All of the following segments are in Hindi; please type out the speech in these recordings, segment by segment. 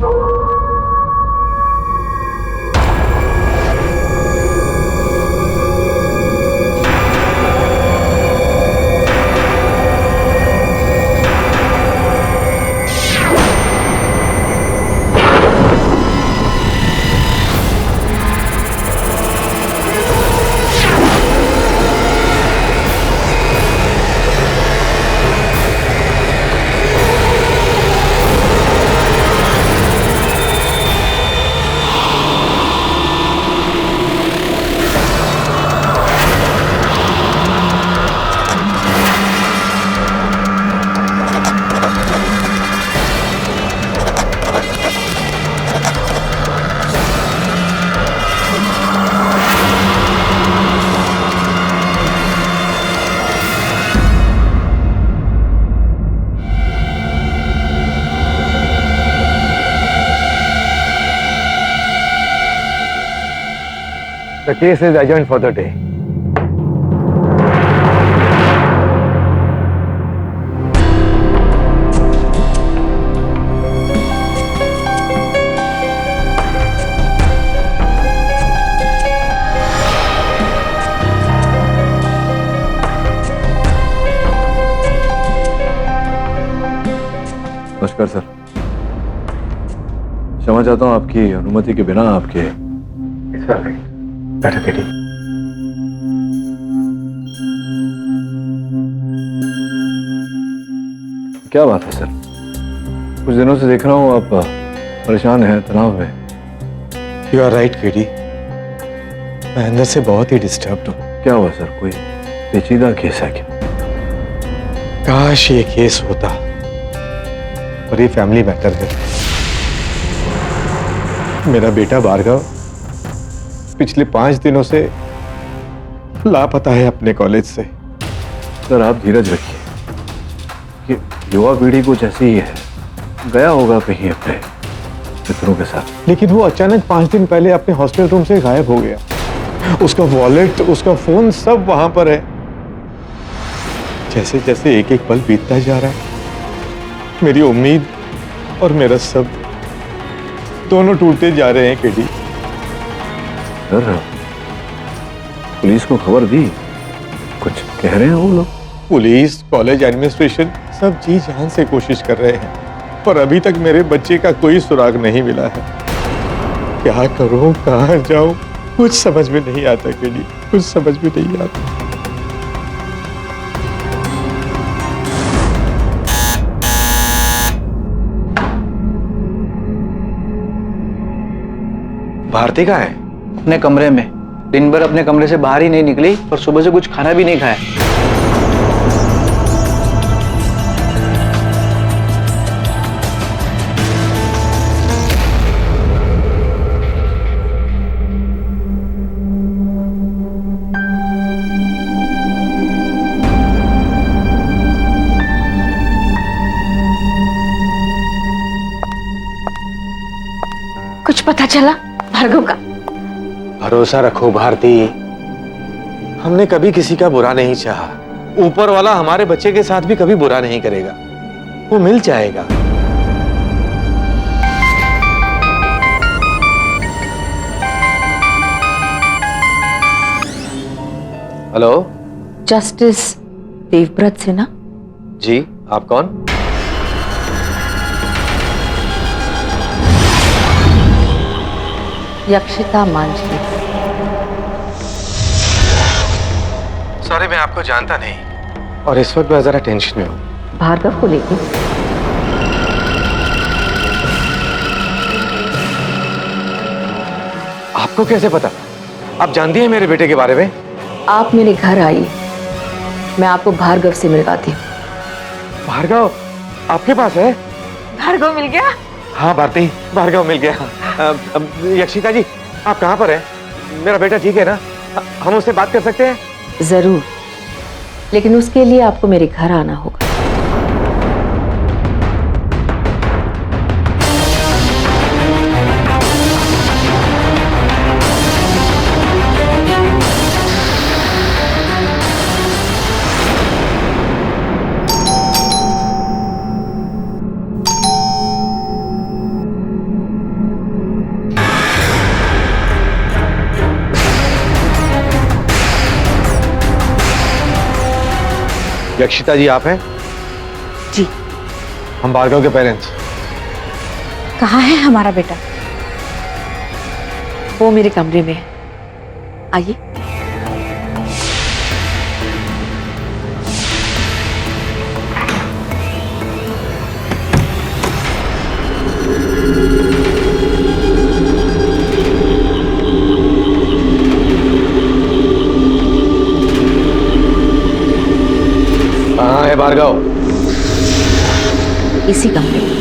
The case is adjourned for the day. नमस्कार सर। क्षमा चाहता हूँ आपकी अनुमति के बिना आपके। बैठो केटी। क्या बात है सर? कुछ दिनों से देख रहा हूँ आप परेशान हैं, तनाव में। यू आर राइट केटी, मैं अंदर से बहुत ही डिस्टर्ब्ड हूँ। क्या हुआ सर? कोई पेचीदा केस है क्या? काश ये केस होता, पर ये फैमिली मैटर है। मेरा बेटा भार्गव पिछले 5 दिनों से लापता है अपने कॉलेज से। सर आप धीरज रखिए, कि युवा पीढ़ी कुछ ऐसी ही है, गया होगा कहीं अपने मित्रों के साथ। लेकिन वो अचानक 5 दिन पहले अपने हॉस्टल रूम से गायब हो गया। उसका वॉलेट, उसका फोन सब वहां पर है। जैसे जैसे एक एक पल बीतता जा रहा है, मेरी उम्मीद और मेरा सब दोनों टूटते जा रहे हैं केडी। सर पुलिस को खबर दी? कुछ कह रहे हैं वो लोग? पुलिस, कॉलेज एडमिनिस्ट्रेशन सब जी जान से कोशिश कर रहे हैं, पर अभी तक मेरे बच्चे का कोई सुराग नहीं मिला है। क्या करूं, कहां जाऊं, कुछ समझ में नहीं आता केडी, कुछ समझ में नहीं आता। भारती कहाँ है? अपने कमरे में। दिन भर अपने कमरे से बाहर ही नहीं निकली और सुबह से कुछ खाना भी नहीं खाया। कुछ पता चला भार्गव का? भरोसा रखो भारती, हमने कभी किसी का बुरा नहीं चाहा। ऊपर वाला हमारे बच्चे के साथ भी कभी बुरा नहीं करेगा, वो मिल जाएगा। Hello, justice Devvrat Sinha? जी आप कौन? यक्षिता मांझी। सॉरी, मैं आपको जानता नहीं और इस वक्त मैं जरा टेंशन में हूँ। भार्गव को लेके? आपको कैसे पता? आप जानती हैं मेरे बेटे के बारे में? आप मेरे घर आइए, मैं आपको भार्गव से मिलवाती हूँ। भार्गव आपके पास है? भार्गव मिल गया? हाँ भारती, भार्गव मिल गया। यक्षिता जी, आप कहाँ पर हैं? मेरा बेटा ठीक है ना? हम उससे बात कर सकते हैं? जरूर, लेकिन उसके लिए आपको मेरे घर आना होगा। यक्षिता जी आप हैं? जी। हम भार्गव के पेरेंट्स। कहाँ है हमारा बेटा? वो मेरे कमरे में है, आइए। कहाँ है भार्गव? इसी कमरे में।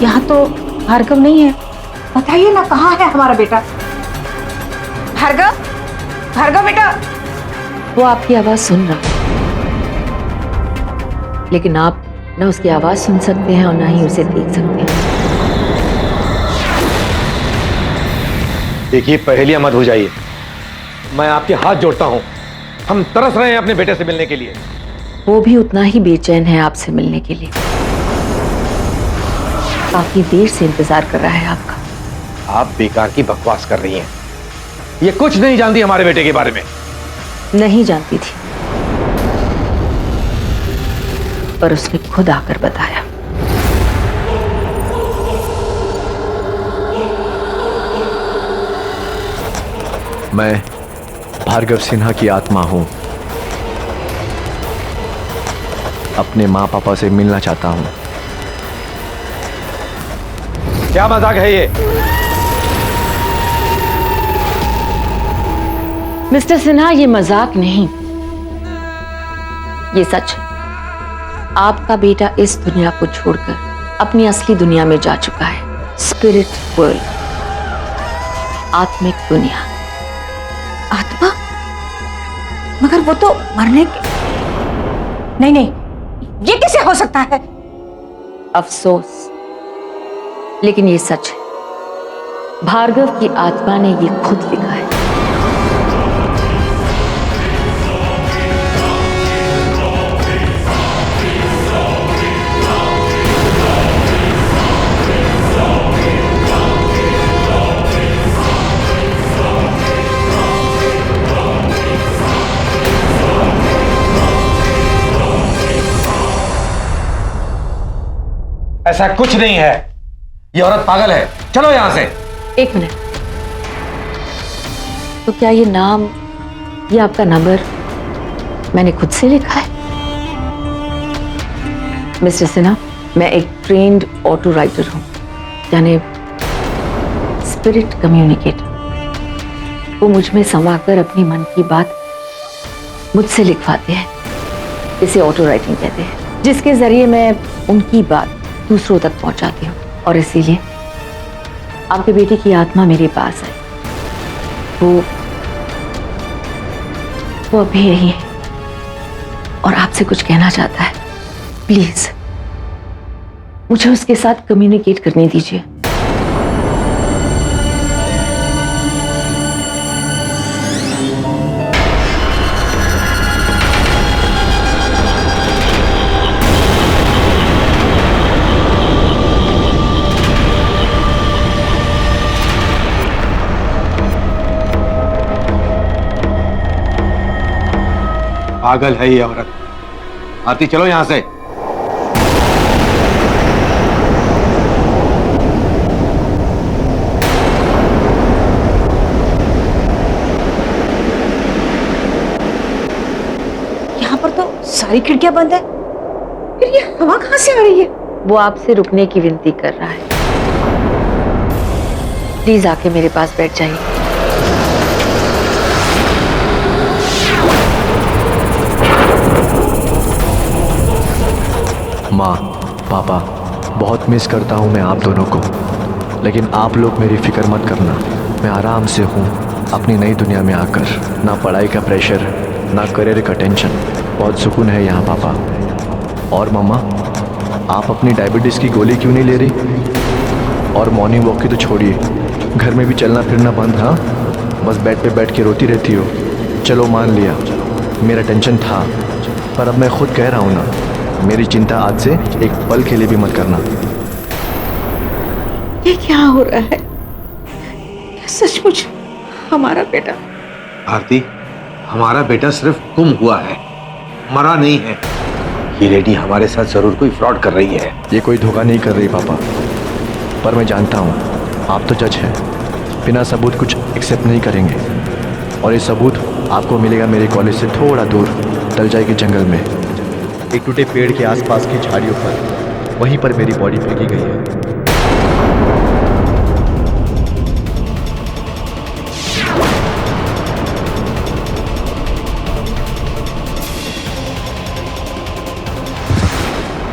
यहाँ तो भार्गव नहीं है। बताइए ना, कहाँ है हमारा बेटा? भार्गव, भार्गव बेटा। वो आपकी आवाज सुन रहा है, लेकिन आप ना उसकी आवाज सुन सकते हैं और ना ही उसे देख सकते हैं। देखिए, पहेलियां मत हो जाइए। मैं आपके हाथ जोड़ता हूं। हम तरस रहे हैं अपने बेटे से मिलने के लिए। वो भी उतना ही बेचैन है आपसे मिलने के लिए। काफी देर से इंतजार कर रहा है आपका। आप बेकार की बकवास कर रही हैं। ये कुछ नहीं जानती हमारे बेटे के बारे में। नहीं जानती थी, पर उसने खुद आकर बताया। मैं भार्गव सिन्हा की आत्मा हूं। अपने मां पापा से मिलना चाहता हूं। क्या मजाक है ये? मिस्टर सिन्हा, ये मजाक नहीं, ये सच है। आपका बेटा इस दुनिया को छोड़कर अपनी असली दुनिया में जा चुका है। स्पिरिट वर्ल्ड, आत्मिक दुनिया। आत्मा? मगर वो तो मरने के... नहीं नहीं, ये कैसे हो सकता है? अफसोस, लेकिन ये सच है। भार्गव की आत्मा ने ये खुद लिखा है। ऐसा कुछ नहीं है। ये औरत पागल है। चलो यहां से। एक मिनट, तो क्या ये नाम, ये आपका नंबर मैंने खुद से लिखा है? मिस्टर सिन्हा, मैं एक ट्रेन्ड ऑटो राइटर हूं, यानी स्पिरिट कम्युनिकेटर। वो मुझ में समाकर अपनी मन की बात मुझसे लिखवाते हैं। इसे ऑटो राइटिंग कहते हैं, जिसके जरिए मैं उनकी बात दूसरों तक पहुंचाती हूँ। और इसीलिए आपके बेटे की आत्मा मेरे पास है। वो अभी यही है और आपसे कुछ कहना चाहता है। प्लीज मुझे उसके साथ कम्युनिकेट करने दीजिए। पागल है ये औरत। आरती, चलो यहां से। यहाँ पर तो सारी खिड़कियां बंद है, फिर ये हवा कहाँ से आ रही है? वो आपसे रुकने की विनती कर रहा है। प्लीज आके मेरे पास बैठ जाइए। माँ, पापा, बहुत मिस करता हूँ मैं आप दोनों को। लेकिन आप लोग मेरी फिक्र मत करना। मैं आराम से हूँ अपनी नई दुनिया में आकर। ना पढ़ाई का प्रेशर, ना करियर का टेंशन। बहुत सुकून है यहाँ पापा। और मम्मा, आप अपनी डायबिटीज़ की गोली क्यों नहीं ले रही? और मॉर्निंग वॉक की तो छोड़िए, घर में भी चलना फिरना बंद। हाँ, बस बेड पे बैठ के रोती रहती हो। चलो मान लिया, मेरा टेंशन था, पर अब मैं खुद कह रहा हूँ ना, मेरी चिंता आज से एक पल के लिए भी मत करना। ये क्या हो रहा है? क्या सचमुच हमारा बेटा। भारती, हमारा बेटा सिर्फ गुम हुआ है, मरा नहीं है। ये लेडी हमारे साथ जरूर कोई फ्रॉड कर रही है। ये कोई धोखा नहीं कर रही पापा, पर मैं जानता हूँ आप तो जज हैं, बिना सबूत कुछ एक्सेप्ट नहीं करेंगे। और ये सबूत आपको मिलेगा मेरे कॉलेज से थोड़ा दूर तलजाई के जंगल में, एक टूटे पेड़ के आसपास की झाड़ियों पर। वहीं पर मेरी बॉडी फेंकी गई है।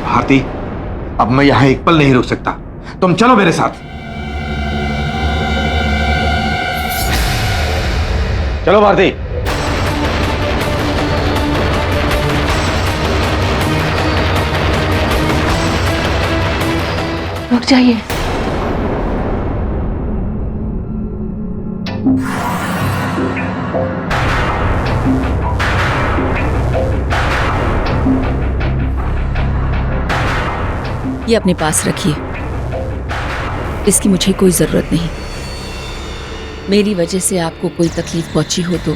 भारती, अब मैं यहाँ एक पल नहीं रुक सकता, तुम चलो मेरे साथ। चलो भारती। रुक जाइए। ये अपने पास रखिए, इसकी मुझे कोई जरूरत नहीं। मेरी वजह से आपको कोई तकलीफ पहुंची हो तो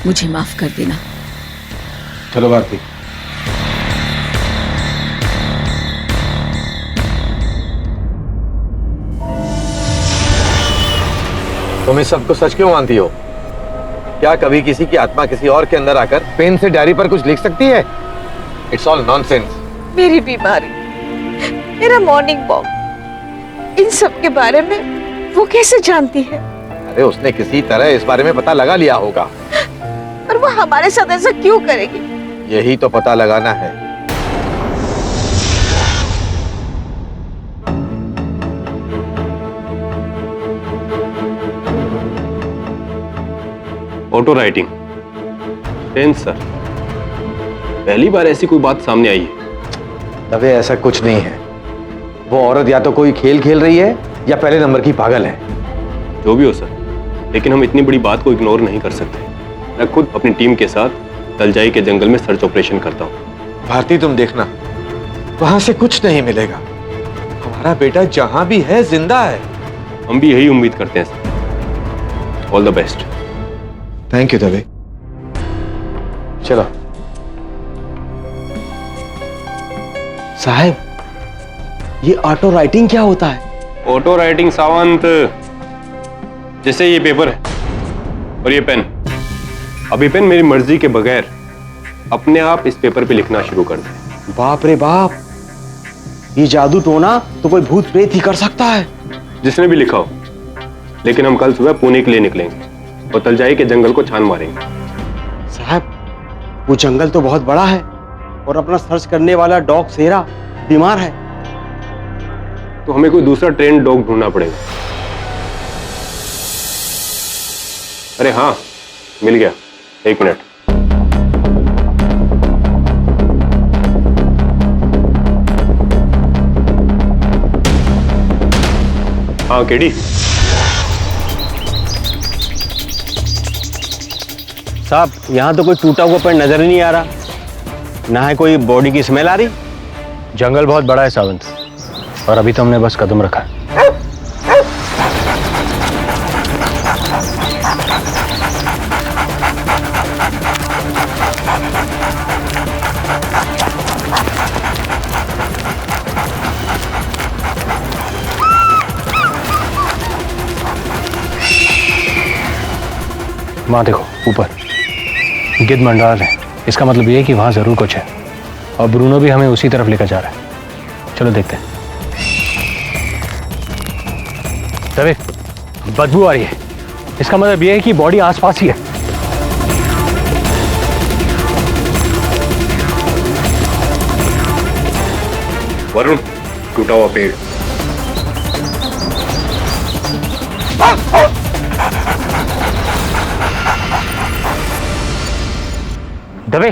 मुझे माफ कर देना। चलो भारती। तुम इस सब को सच क्यों मानती हो? क्या कभी किसी की आत्मा किसी और के अंदर आकर पेन से डायरी पर कुछ लिख सकती है? It's all nonsense. मेरी बीमारी, मेरा मॉर्निंग वॉक, इन सब के बारे में वो कैसे जानती है? अरे उसने किसी तरह इस बारे में पता लगा लिया होगा। पर वो हमारे साथ ऐसा क्यों करेगी? यही तो पता लगाना है। ऑटो राइटिंग 10th सर, पहली बार ऐसी कोई बात सामने आई है। तबे ऐसा कुछ नहीं है। वो औरत या तो कोई खेल खेल रही है या पहले नंबर की पागल है। जो भी हो सर, लेकिन हम इतनी बड़ी बात को इग्नोर नहीं कर सकते। मैं खुद अपनी टीम के साथ तलजाई के जंगल में सर्च ऑपरेशन करता हूँ। भारती, तुम देखना, वहां से कुछ नहीं मिलेगा। हमारा बेटा जहां भी है जिंदा है। हम भी यही उम्मीद करते हैं sir. All the best. Thank you दबे। चलो साहब, ये ऑटो राइटिंग क्या होता है? ऑटो राइटिंग सावंत, जैसे ये पेपर है और ये पेन। अभी पेन मेरी मर्जी के बगैर अपने आप इस पेपर पे लिखना शुरू कर दे। बाप रे बाप, ये जादू टोना तो कोई भूत प्रेत ही कर सकता है। जिसने भी लिखा हो, लेकिन हम कल सुबह पुणे के लिए निकलेंगे और तलजाई के जंगल को छान मारेंगे। साहब, वो जंगल तो बहुत बड़ा है और अपना सर्च करने वाला डॉग शेरा बीमार है। तो हमें कोई दूसरा ट्रेन डॉग ढूंढना पड़ेगा। अरे हाँ, मिल गया, 1 मिनट। हाँ केडी। साहब, यहाँ तो कोई टूटा हुआ पेड़ नजर ही नहीं आ रहा, ना है कोई बॉडी की स्मेल आ रही। जंगल बहुत बड़ा है सावंत, और अभी तो हमने बस कदम रखा है। वहां देखो ऊपर गिद्ध मंडराल है। इसका मतलब ये है कि वहां जरूर कुछ है, और ब्रूनो भी हमें उसी तरफ लेकर जा रहा है। चलो देखते हैं। तबे बदबू आ रही है, इसका मतलब ये है कि बॉडी आसपास ही है। वरुण, टूटा हुआ पेड़। दबे,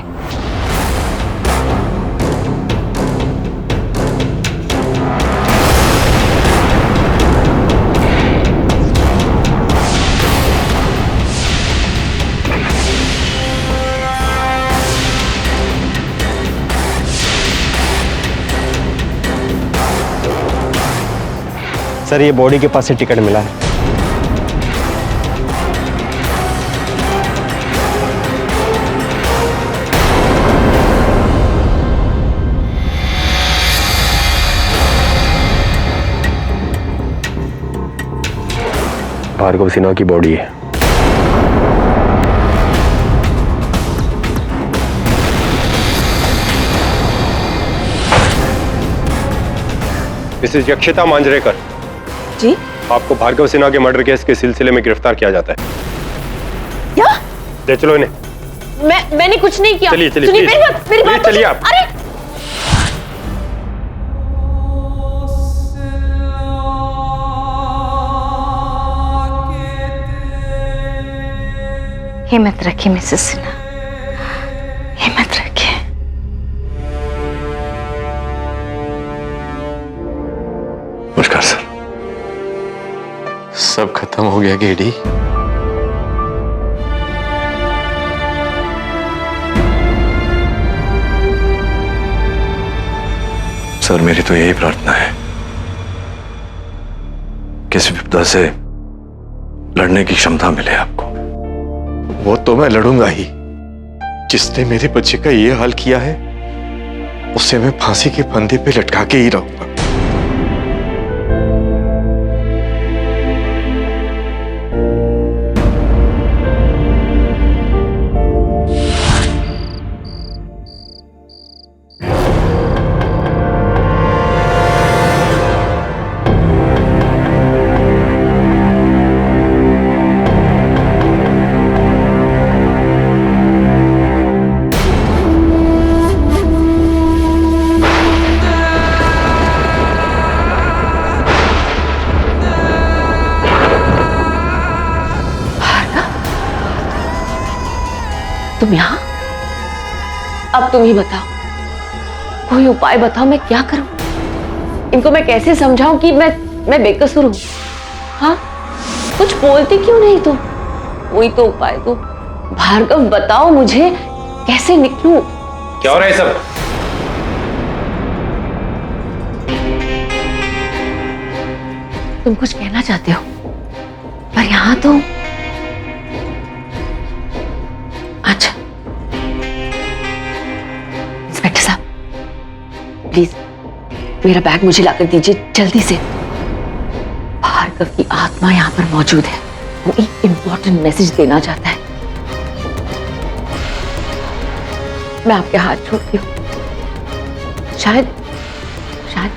सर, ये बॉडी के पास से टिकट मिला है। भार्गव सिन्हा की बॉडी है। मिसेस यक्षिता मांजरेकर, जी आपको भार्गव सिन्हा के मर्डर केस के सिलसिले में गिरफ्तार किया जाता है। क्या? ले चलो इन्हें। मैंने कुछ नहीं किया। चलिए चलिए, सुनिए, प्लीज। मेरी बात प्लीज चलिए आप। अरे हिम्मत रखिए मिसेस सिन्हा, हिम्मत रखिए। नमस्कार सर। सब खत्म हो गया गेडी। सर मेरी तो यही प्रार्थना है कि इस विपदा से लड़ने की क्षमता मिले आपको। वो तो मैं लड़ूंगा ही। जिसने मेरे बच्चे का ये हाल किया है उसे मैं फांसी के फंदे पे लटका के ही रहूंगा। तुम यहाँ? अब तुम ही बताओ, कोई उपाय बताओ, मैं क्या करूं? इनको मैं कैसे समझाऊं कि मैं बेकसूर हूं? हाँ, कुछ बोलती क्यों नहीं तुम? कोई तो उपाय दो। भार्गव बताओ मुझे, कैसे निकलूं? क्या हो रहा है सब? तुम कुछ कहना चाहते हो, पर यहाँ तो अच्छा। इंस्पेक्टर साहब, प्लीज मेरा बैग मुझे लाकर दीजिए जल्दी से। भार्गव की आत्मा यहाँ पर मौजूद है, वो एक इंपॉर्टेंट मैसेज देना चाहता है। मैं आपके हाथ छोड़ती हूँ। शायद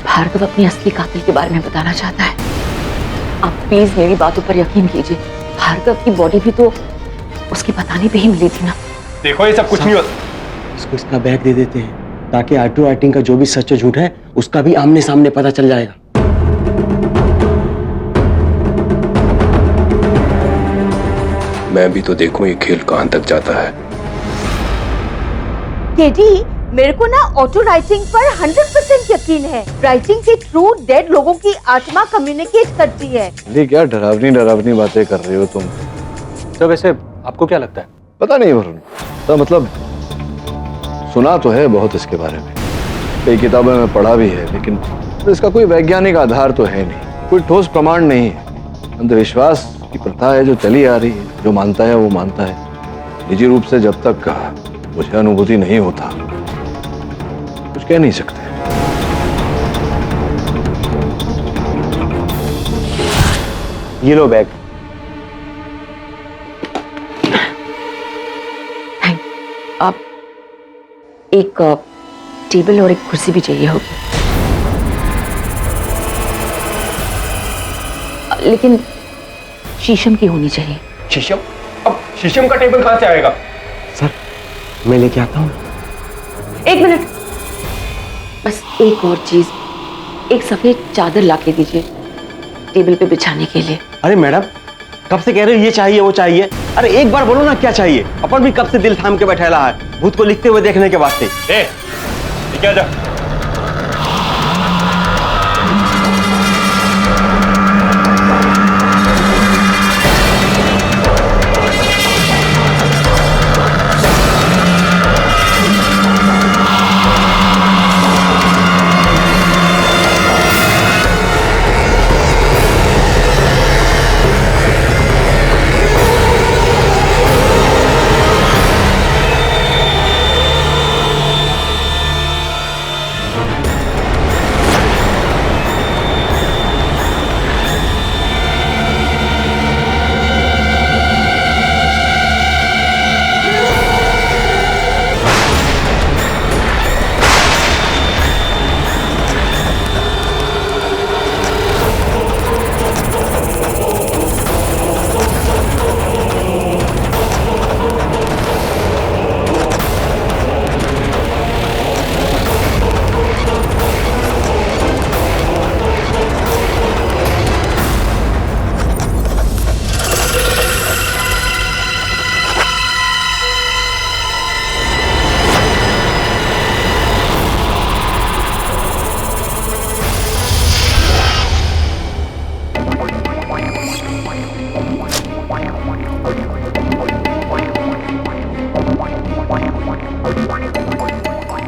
भार्गव अपनी असली कातिल के बारे में बताना चाहता है। आप प्लीज मेरी बातों पर यकीन कीजिए। भार्गव की बॉडी भी तो उसकी बताने पे ही मिली थी ना। देखो ये सब कुछ नहीं होता। इसको इसका बैग दे देते हैं ताकि ऑटो राइटिंग का जो भी सच और झूठ है उसका भी आमने सामने पता चल जाएगा। मैं भी तो देखूं ये खेल कहां तक जाता है। केडी, मेरे को ना ऑटो राइटिंग पर 100% यकीन है। राइटिंग के थ्रू डेड लोगों की आत्मा कम्युनिकेट करती है। ये क्या डरावनी बातें कर रही हो तुम? तो वैसे आपको क्या लगता है? पता नहीं वरुण, तो मतलब सुना तो है बहुत इसके बारे में, कई किताबें में पढ़ा भी है, लेकिन इसका कोई वैज्ञानिक आधार तो है नहीं, कोई ठोस प्रमाण नहीं है। अंधविश्वास की प्रथा है जो चली आ रही है, जो मानता है वो मानता है। निजी रूप से जब तक मुझे अनुभूति नहीं होता कुछ कह नहीं सकते। ये लो बैग। आप एक टेबल और एक कुर्सी भी चाहिए होगी, लेकिन शीशम की होनी चाहिए। शीशम? अब शीशम का टेबल कहां से आएगा? सर मैं लेके आता हूँ। एक मिनट, बस एक और चीज, एक सफेद चादर लाके दीजिए टेबल पे बिछाने के लिए। अरे मैडम, कब से कह रहे हो ये चाहिए वो चाहिए? अरे एक बार बोलो ना क्या चाहिए। अपन भी कब से दिल थाम के बैठा है भूत को लिखते हुए देखने के वास्ते। क्या जा?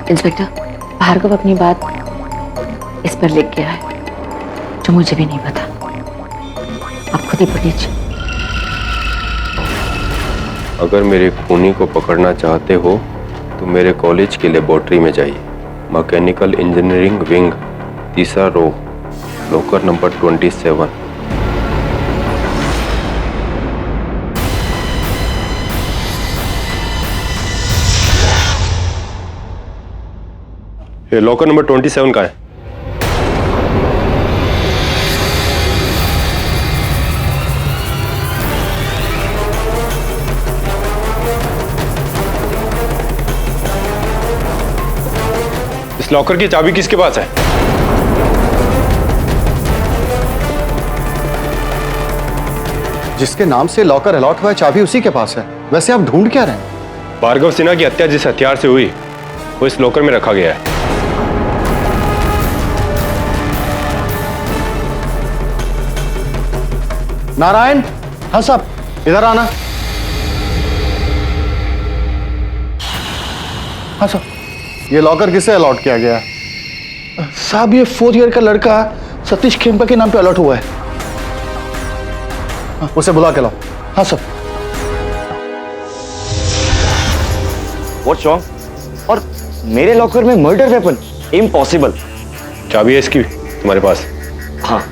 इंस्पेक्टर, भार्गव अपनी बात इस पर लिख गया है जो मुझे भी नहीं पता। आप खुद ही पढ़ लीजिए। अगर मेरे खूनी को पकड़ना चाहते हो तो मेरे कॉलेज की लेबोरेटरी में जाइए। मैकेनिकल इंजीनियरिंग विंग, तीसरा रो, लॉकर नंबर 27। ये लॉकर नंबर 27 का है। इस लॉकर की चाबी किसके पास है? जिसके नाम से लॉकर अलॉट हुआ है चाबी उसी के पास है। वैसे आप ढूंढ क्या रहे हैं? भार्गव सिन्हा की हत्या जिस हथियार से हुई वो इस लॉकर में रखा गया है। नारायण, हाँ साहब, इधर आना। हाँ साहब, ये लॉकर किसे अलॉट किया गया? साहब ये 4th ईयर का लड़का सतीश खेमका के नाम पे अलॉट हुआ है। हाँ, उसे बुला के लाओ। हाँ सर। What's wrong? और मेरे लॉकर में मर्डर वेपन? इम्पॉसिबल। चाबी है इसकी तुम्हारे पास? हाँ।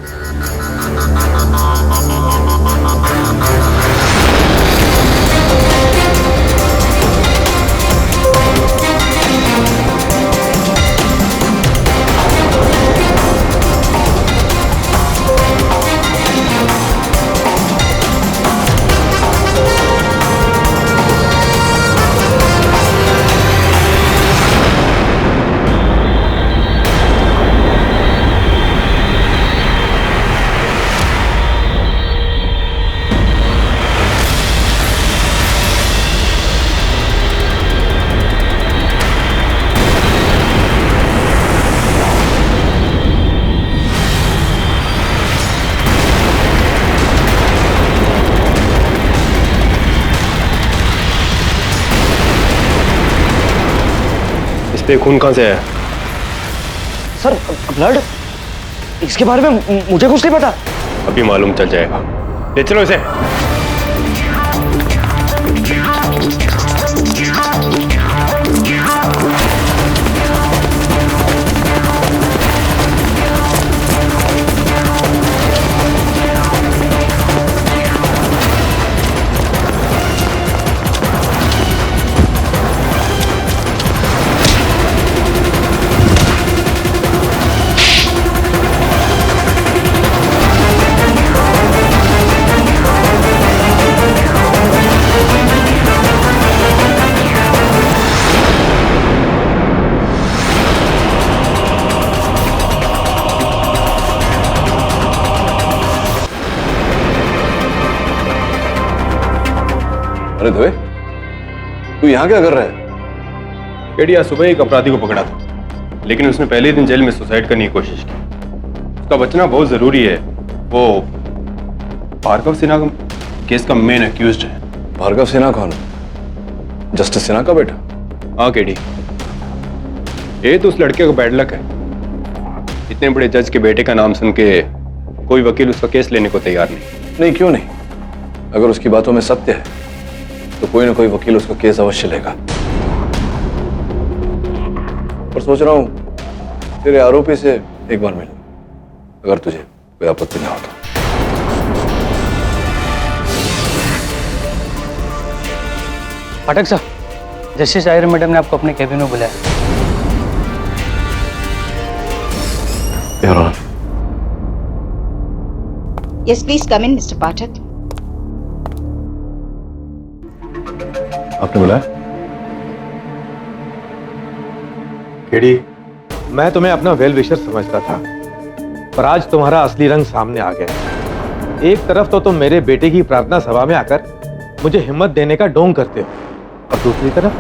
पे खून कहां से आया? सर ब्लड, इसके बारे में मुझे कुछ नहीं पता। अभी मालूम चल जाएगा। ले चलो इसे। अरे धोए, तू यहाँ क्या कर रहा है? केडी आज सुबह एक अपराधी को पकड़ा था, लेकिन उसने पहले दिन जेल में सुसाइड करने की कोशिश की। उसका बचना बहुत जरूरी है। वो भार्गव सिन्हा का केस का मेन अक्यूज्ड है। भार्गव सिन्हा कौन है? जस्टिस सिन्हा का बेटा? हाँ केडी, ये तो उस लड़के का बैड लक है। इतने बड़े जज के बेटे का नाम सुन के कोई वकील उसका केस लेने को तैयार नहीं। नहीं, क्यों नहीं? अगर उसकी बातों में सत्य है तो कोई ना कोई वकील उसका केस अवश्य लेगा। और सोच रहा हूं तेरे आरोपी से एक बार मिल, अगर तुझे कोई आपत्ति ना हो तो। पाठक साहब, जस्टिस आयर मैडम ने आपको अपने कैबिन में बुलाया। Yes please come in mister Pathak. आपने बुलाया? केडी, मैं तुम्हें अपना वेल विशर समझता था, पर आज तुम्हारा असली रंग सामने आ गया। एक तरफ तो तुम मेरे बेटे की प्रार्थना सभा में आकर मुझे हिम्मत देने का ढोंग करते हो, और दूसरी तरफ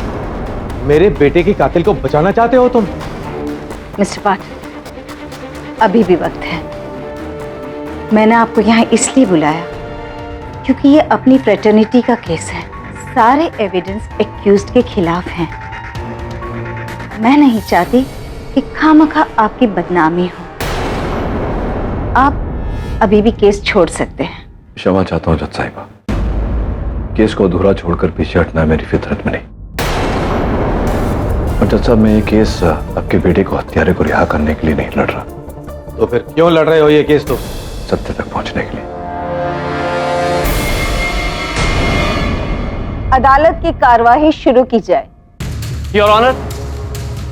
मेरे बेटे के कातिल को बचाना चाहते हो तुम। मिस्टर पाठक, अभी भी वक्त है। मैंने आपको यहाँ इसलिए बुलाया क्योंकि ये अपनी फ्रेटर्निटी का केस है। सारे एविडेंस एक्यूज्ड के खिलाफ हैं। मैं नहीं चाहती कि खामखा आपकी बदनामी हो। आप अभी भी केस छोड़ सकते हैं। क्षमा चाहता हूं जज साहिबा, केस को अधूरा छोड़कर पीछे हटना मेरी फितरत में नहीं। और जज साहब, मैं ये केस आपके बेटे को हत्यारे को रिहा करने के लिए नहीं लड़ रहा। तो फिर क्यों लड़ रहे हो ये केस? तो सत्य तक पहुंचने के लिए। अदालत की कार्यवाही शुरू की जाए। योर ऑनर,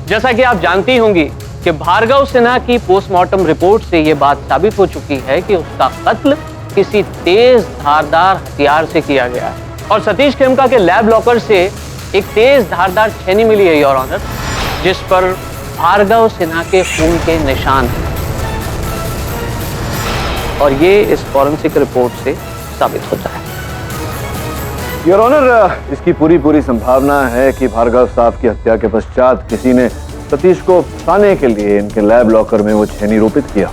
जैसा कि आप जानती होंगी कि भार्गव सिन्हा की पोस्टमार्टम रिपोर्ट से यह बात साबित हो चुकी है कि उसका कत्ल किसी तेज धारदार हथियार से किया गया है और सतीश खेमका के लैब लॉकर से एक तेज धारदार छेनी मिली है योर ऑनर, जिस पर भार्गव सिन्हा के खून के निशान हैं और ये इस फॉरेंसिक रिपोर्ट से साबित होता है। योर ऑनर, इसकी पूरी संभावना है कि भार्गव साहब की हत्या के पश्चात किसी ने सतीश को फंसाने के लिए इनके लैब लॉकर में वो छेनी रोपित किया।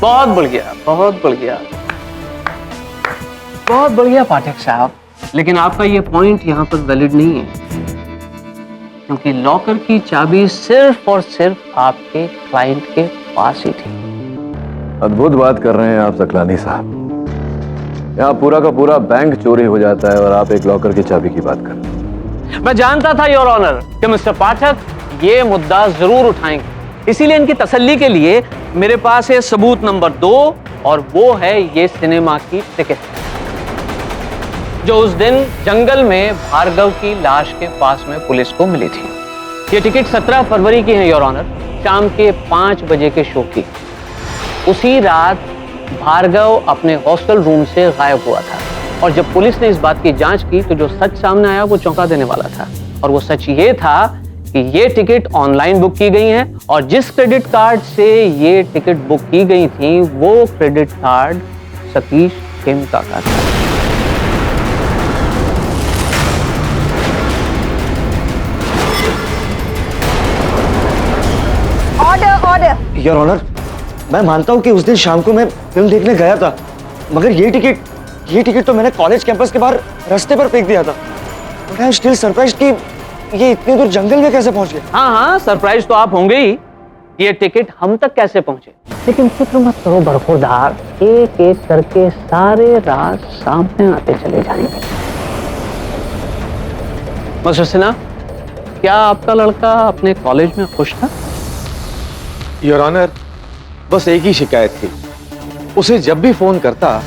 बहुत बढ़िया, बहुत बढ़िया, बहुत बढ़िया पाठक साहब। लेकिन आपका ये पॉइंट यहाँ पर वैलिड नहीं है, क्योंकि लॉकर की चाबी सिर्फ और सिर्फ आपके क्लाइंट के पास ही थी। अद्भुत बात कर रहे हैं आप सकलानी साहब। यहाँ पूरा का पूरा बैंक चोरी हो जाता है और आप एक लॉकर की चाबी की बात कर रहे हैं। मैं जानता था योर ऑनर कि मिस्टर पाठक ये मुद्दा जरूर उठाएंगे, इसीलिए इनकी तसल्ली के लिए मेरे पास है सबूत नंबर 2 और वो है ये सिनेमा की टिकट, जो उस दिन जंगल में भार्गव की लाश के पास में पुलिस को मिली थी। ये टिकट 17 फरवरी की है योर ऑनर, शाम के 5 बजे के शो की। उसी रात भार्गव अपने हॉस्टल रूम से गायब हुआ था और जब पुलिस ने इस बात की जांच की तो जो सच सामने आया वो चौंका देने वाला था। और वो सच ये था कि ये टिकट ऑनलाइन बुक की गई हैं और जिस क्रेडिट कार्ड से ये टिकट बुक की गई थी वो क्रेडिट कार्ड सतीश खेमका का था। Order order. योर ऑनर, मैं मानता हूं कि उस दिन शाम को मैं फिल्म देखने गया था, मगर ये टिकट तो मैंने कॉलेज कैंपस के बाहर रास्ते पर फेंक दिया था। But I am still surprised कि ये इतनी दूर जंगल में कैसे पहुंच गए। हाँ, सरप्राइज तो आप होंगे ही, ये टिकट हम तक कैसे पहुंचे। लेकिन फिक्र मत करो बरखुरदार, एक एक करके सारे राज सामने आते चले जाएंगे। मिस्टर सिन्हा, क्या आपका लड़का अपने कॉलेज में खुश था? योर ऑनर, बस एक ही शिकायत थी, उसे जब भी फोन करता।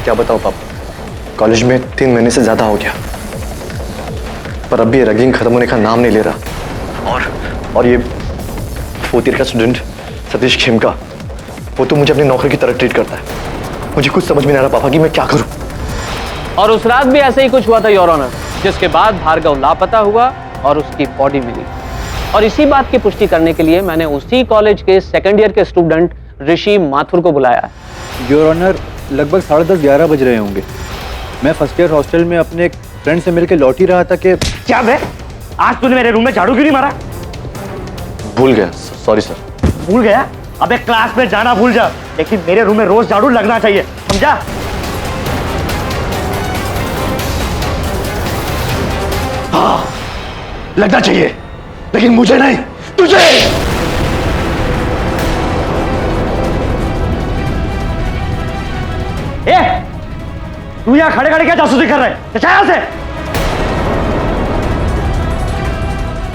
क्या बताओ पापा, कॉलेज में 3 महीने से ज्यादा हो गया, पर अब भी रैगिंग खत्म होने का नाम नहीं ले रहा। और ये 4th ईयर का स्टूडेंट सतीश खेमका, वो तो मुझे अपनी नौकरी की तरह ट्रीट करता है। मुझे कुछ समझ में नहीं आ रहा पापा कि मैं क्या करूं। और उस रात भी ऐसे ही कुछ हुआ था योर ऑनर, जिसके बाद भार्गव लापता हुआ और उसकी बॉडी मिली। और इसी बात की पुष्टि करने के लिए मैंने उसी कॉलेज के 2nd ईयर के स्टूडेंट ऋषि माथुर को बुलाया। योर ऑनर, लगभग 10:30-11 बज रहे होंगे। मैं 1st ईयर हॉस्टल में अपने एक फ्रेंड से मिलकर लौट ही रहा था कि क्या बे, आज तूने मेरे रूम में झाड़ू क्यों नहीं मारा? भूल गया, सॉरी सर। भूल गया? अबे क्लास में जाना भूल जा, लेकिन मेरे रूम में रोज झाड़ू लगना चाहिए, समझा? हाँ, लगना चाहिए, लेकिन मुझे नहीं, तुझे। तू यहाँ खड़े खड़े क्या जासूसी कर रहे हैं? चल यहाँ से।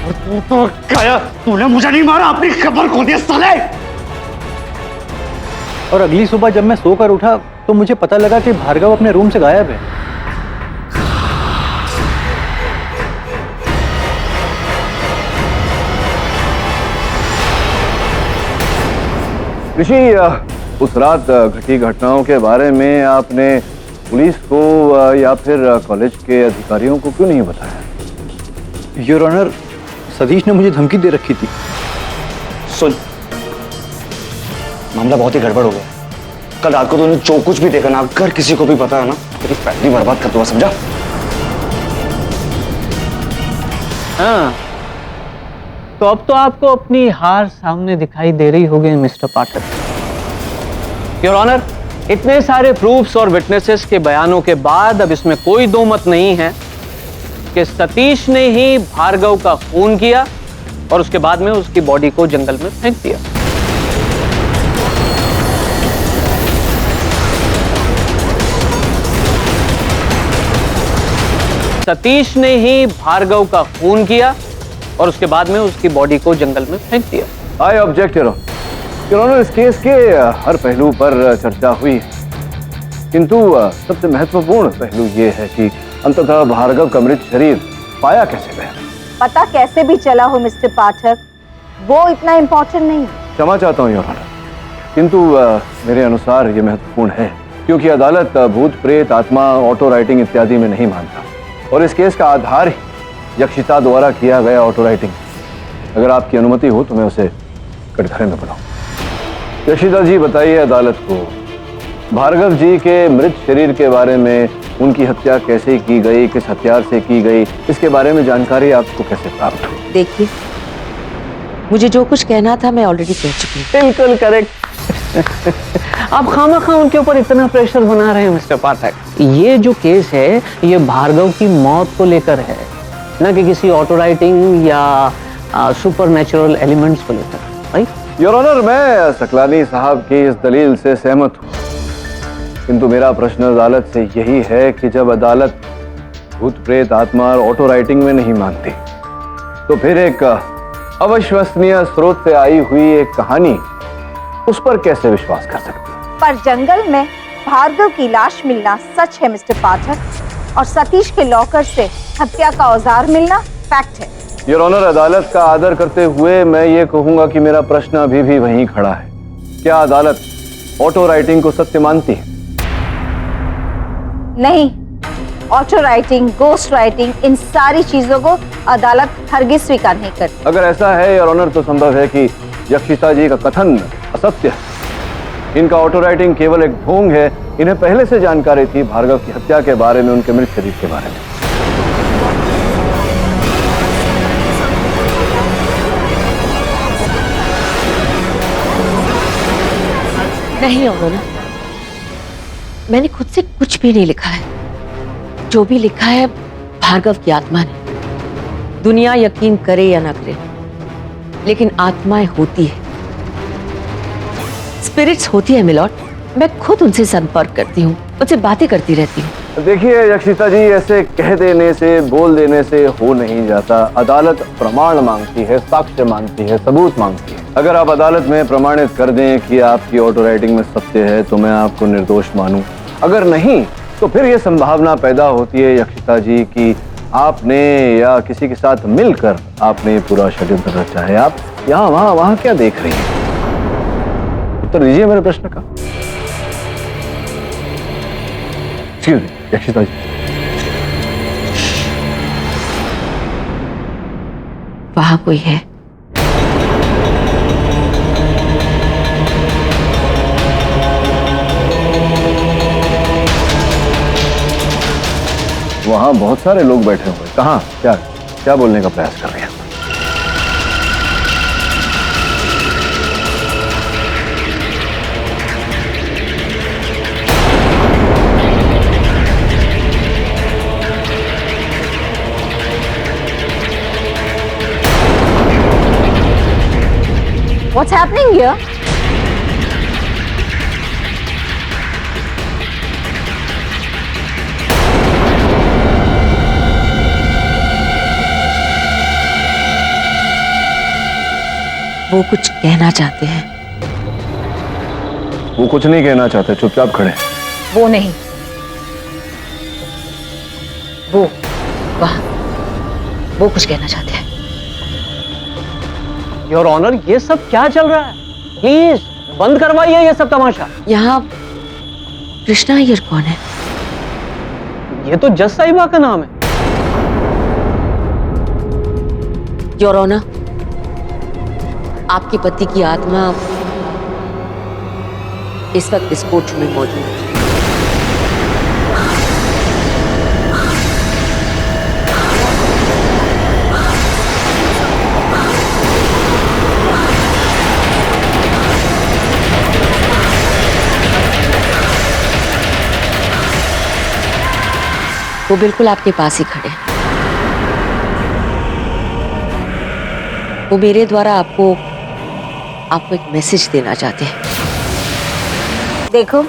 और तू तो गया, तूने मुझे नहीं मारा, अपनी खबर खो दी साले। और अगली सुबह जब मैं सोकर उठा तो मुझे पता लगा कि भार्गव अपने रूम से गायब है। ऋषि, उस रात घटी घटनाओं के बारे में आपने पुलिस को या फिर कॉलेज के अधिकारियों को क्यों नहीं बताया? योर ऑनर, सतीश ने मुझे धमकी दे रखी थी। सुन, मामला बहुत ही गड़बड़ हो गया। कल रात को तूने जो कुछ भी देखा ना, अगर किसी को भी पता है ना, तेरी फैमिली बर्बाद कर दूंगा, समझा? हाँ, तो अब तो आपको अपनी हार सामने दिखाई दे रही होगी मिस्टर पाठक। योर ऑनर, इतने सारे प्रूफ्स और विटनेसेस के बयानों के बाद अब इसमें कोई दो मत नहीं है कि सतीश ने ही भार्गव का खून किया और उसके बाद में उसकी बॉडी को जंगल में फेंक दिया। सतीश ने ही भार्गव का खून किया और उसके बाद में उसकी बॉडी को जंगल में फेंक दिया। आई ऑब्जेक्ट योर ऑनर, इस केस के हर पहलू पर चर्चा हुई है, किंतु सबसे महत्वपूर्ण पहलू ये है कि अंततः भार्गव का मृत शरीर पाया कैसे गया। पता कैसे भी चला हो मिस्टर पाठक, वो इतना इम्पोर्टेंट नहीं। क्षमा चाहता हूँ योर ऑनर, किंतु मेरे अनुसार ये महत्वपूर्ण है क्योंकि अदालत भूत प्रेत आत्मा ऑटो राइटिंग इत्यादि में नहीं मानता और इस केस का आधार ही यक्षिता द्वारा किया गया ऑटो राइटिंग। अगर आपकी अनुमति हो तो मैं उसे कटघरे में बुलाऊं। यक्षिता जी बताइए अदालत को, भार्गव जी के मृत शरीर के बारे में, उनकी हत्या कैसे की गई, किस हथियार से की गई, इसके बारे में जानकारी आपको कैसे प्राप्त हुई? देखिए, मुझे जो कुछ कहना था मैं ऑलरेडी कह चुकी हूँ। बिल्कुल करेक्ट। आप खामखा उनके ऊपर इतना प्रेशर बना रहे हैं मिस्टर पाठक। ये जो केस है ये भार्गव की मौत को लेकर है, न कि किसी ऑटो राइटिंग या सुपर नेचुरल एलिमेंट्स को लेकर। राइट योर ऑनर, मैं सकलानी साहब की इस दलील से सहमत हूँ, किंतु मेरा प्रश्न अदालत से यही है कि जब अदालत भूत प्रेत आत्मा और ऑटो राइटिंग में नहीं मानती तो फिर एक अविश्वसनीय स्रोत से आई हुई एक कहानी, उस पर कैसे विश्वास कर सकती है? पर जंगल में भार्गव की लाश मिलना सच है मिस्टर पाठक, और सतीश के लॉकर से हत्या का औजार मिलना फैक्ट है। योर ऑनर, अदालत का आदर करते हुए मैं ये कहूंगा कि मेरा प्रश्न अभी भी वहीं खड़ा है। क्या अदालत ऑटो राइटिंग को सत्य मानती है? नहीं, ऑटो राइटिंग, गोस्ट राइटिंग, इन सारी चीजों को अदालत हरगिज स्वीकार नहीं करती। अगर ऐसा है योर ऑनर तो संभव है कि यक्षिता जी का कथन असत्य है। इनका ऑटो राइटिंग केवल एक ढोंग है। इन्हें पहले से जानकारी थी भार्गव की हत्या के बारे में, उनके मृत शरीर के बारे में। नहीं ऑनर, मैंने खुद से कुछ भी नहीं लिखा है। जो भी लिखा है भार्गव की आत्मा ने। दुनिया यकीन करे या ना करे, लेकिन आत्माएं होती है, स्पिरिट्स होती है मिलॉर्ड। मैं खुद उनसे संपर्क करती हूँ, उनसे बातें करती रहती हूँ। देखिए यक्षिता जी, ऐसे कह देने से, बोल देने से हो नहीं जाता। अदालत प्रमाण मांगती है, साक्ष्य मांगती है, सबूत मांगती है। अगर आप अदालत में प्रमाणित कर दें कि आपकी ऑटो राइटिंग में सत्य है तो मैं आपको निर्दोष मानूं। अगर नहीं तो फिर यह संभावना पैदा होती है यक्षिता जी कि आपने या किसी के साथ मिलकर आपने ये पूरा षड्यंत्र रचा है। आप यहाँ वहां क्या देख रही हैं? उत्तर दीजिए मेरे प्रश्न का। यक्षिता जी, वहां कोई है। वहां बहुत सारे लोग बैठे हुए। कहाँ? क्या बोलने का प्रयास कर रहे हैं? What's happening here? वो कुछ कहना चाहते हैं। वो कुछ नहीं कहना चाहते, चुपचाप खड़े। वो नहीं, वो वहां, वो कुछ कहना चाहते हैं। योर ऑनर, ये सब क्या चल रहा है? प्लीज बंद करवाइए ये सब तमाशा। यहाँ कृष्णा अय्यर कौन है? ये तो जज साहिबा का नाम है। योर ऑनर, आपके पति की आत्मा इस वक्त इस कोर्ट में मौजूद है। वो बिल्कुल आपके पास ही खड़े हैं। वो मेरे द्वारा आपको एक मैसेज देना चाहते हैं। देखो,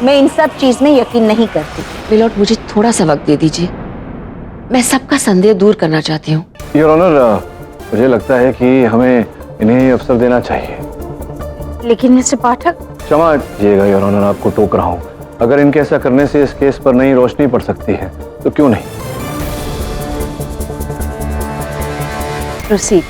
मैं इन सब चीज में यकीन नहीं करती। मिलोड, मुझे थोड़ा सा वक्त दे दीजिए, मैं सबका संदेह दूर करना चाहती हूँ। योर ऑनर, मुझे लगता है कि हमें इन्हें ही अवसर देना चाहिए। लेकिन मिस्टर पाठक, क्षमा कीजिएगा योर ऑनर, आपको टोक रहा हूँ। अगर इनके ऐसा करने से इस केस पर नई रोशनी पड़ सकती है तो क्यों नहीं। प्रोसीड।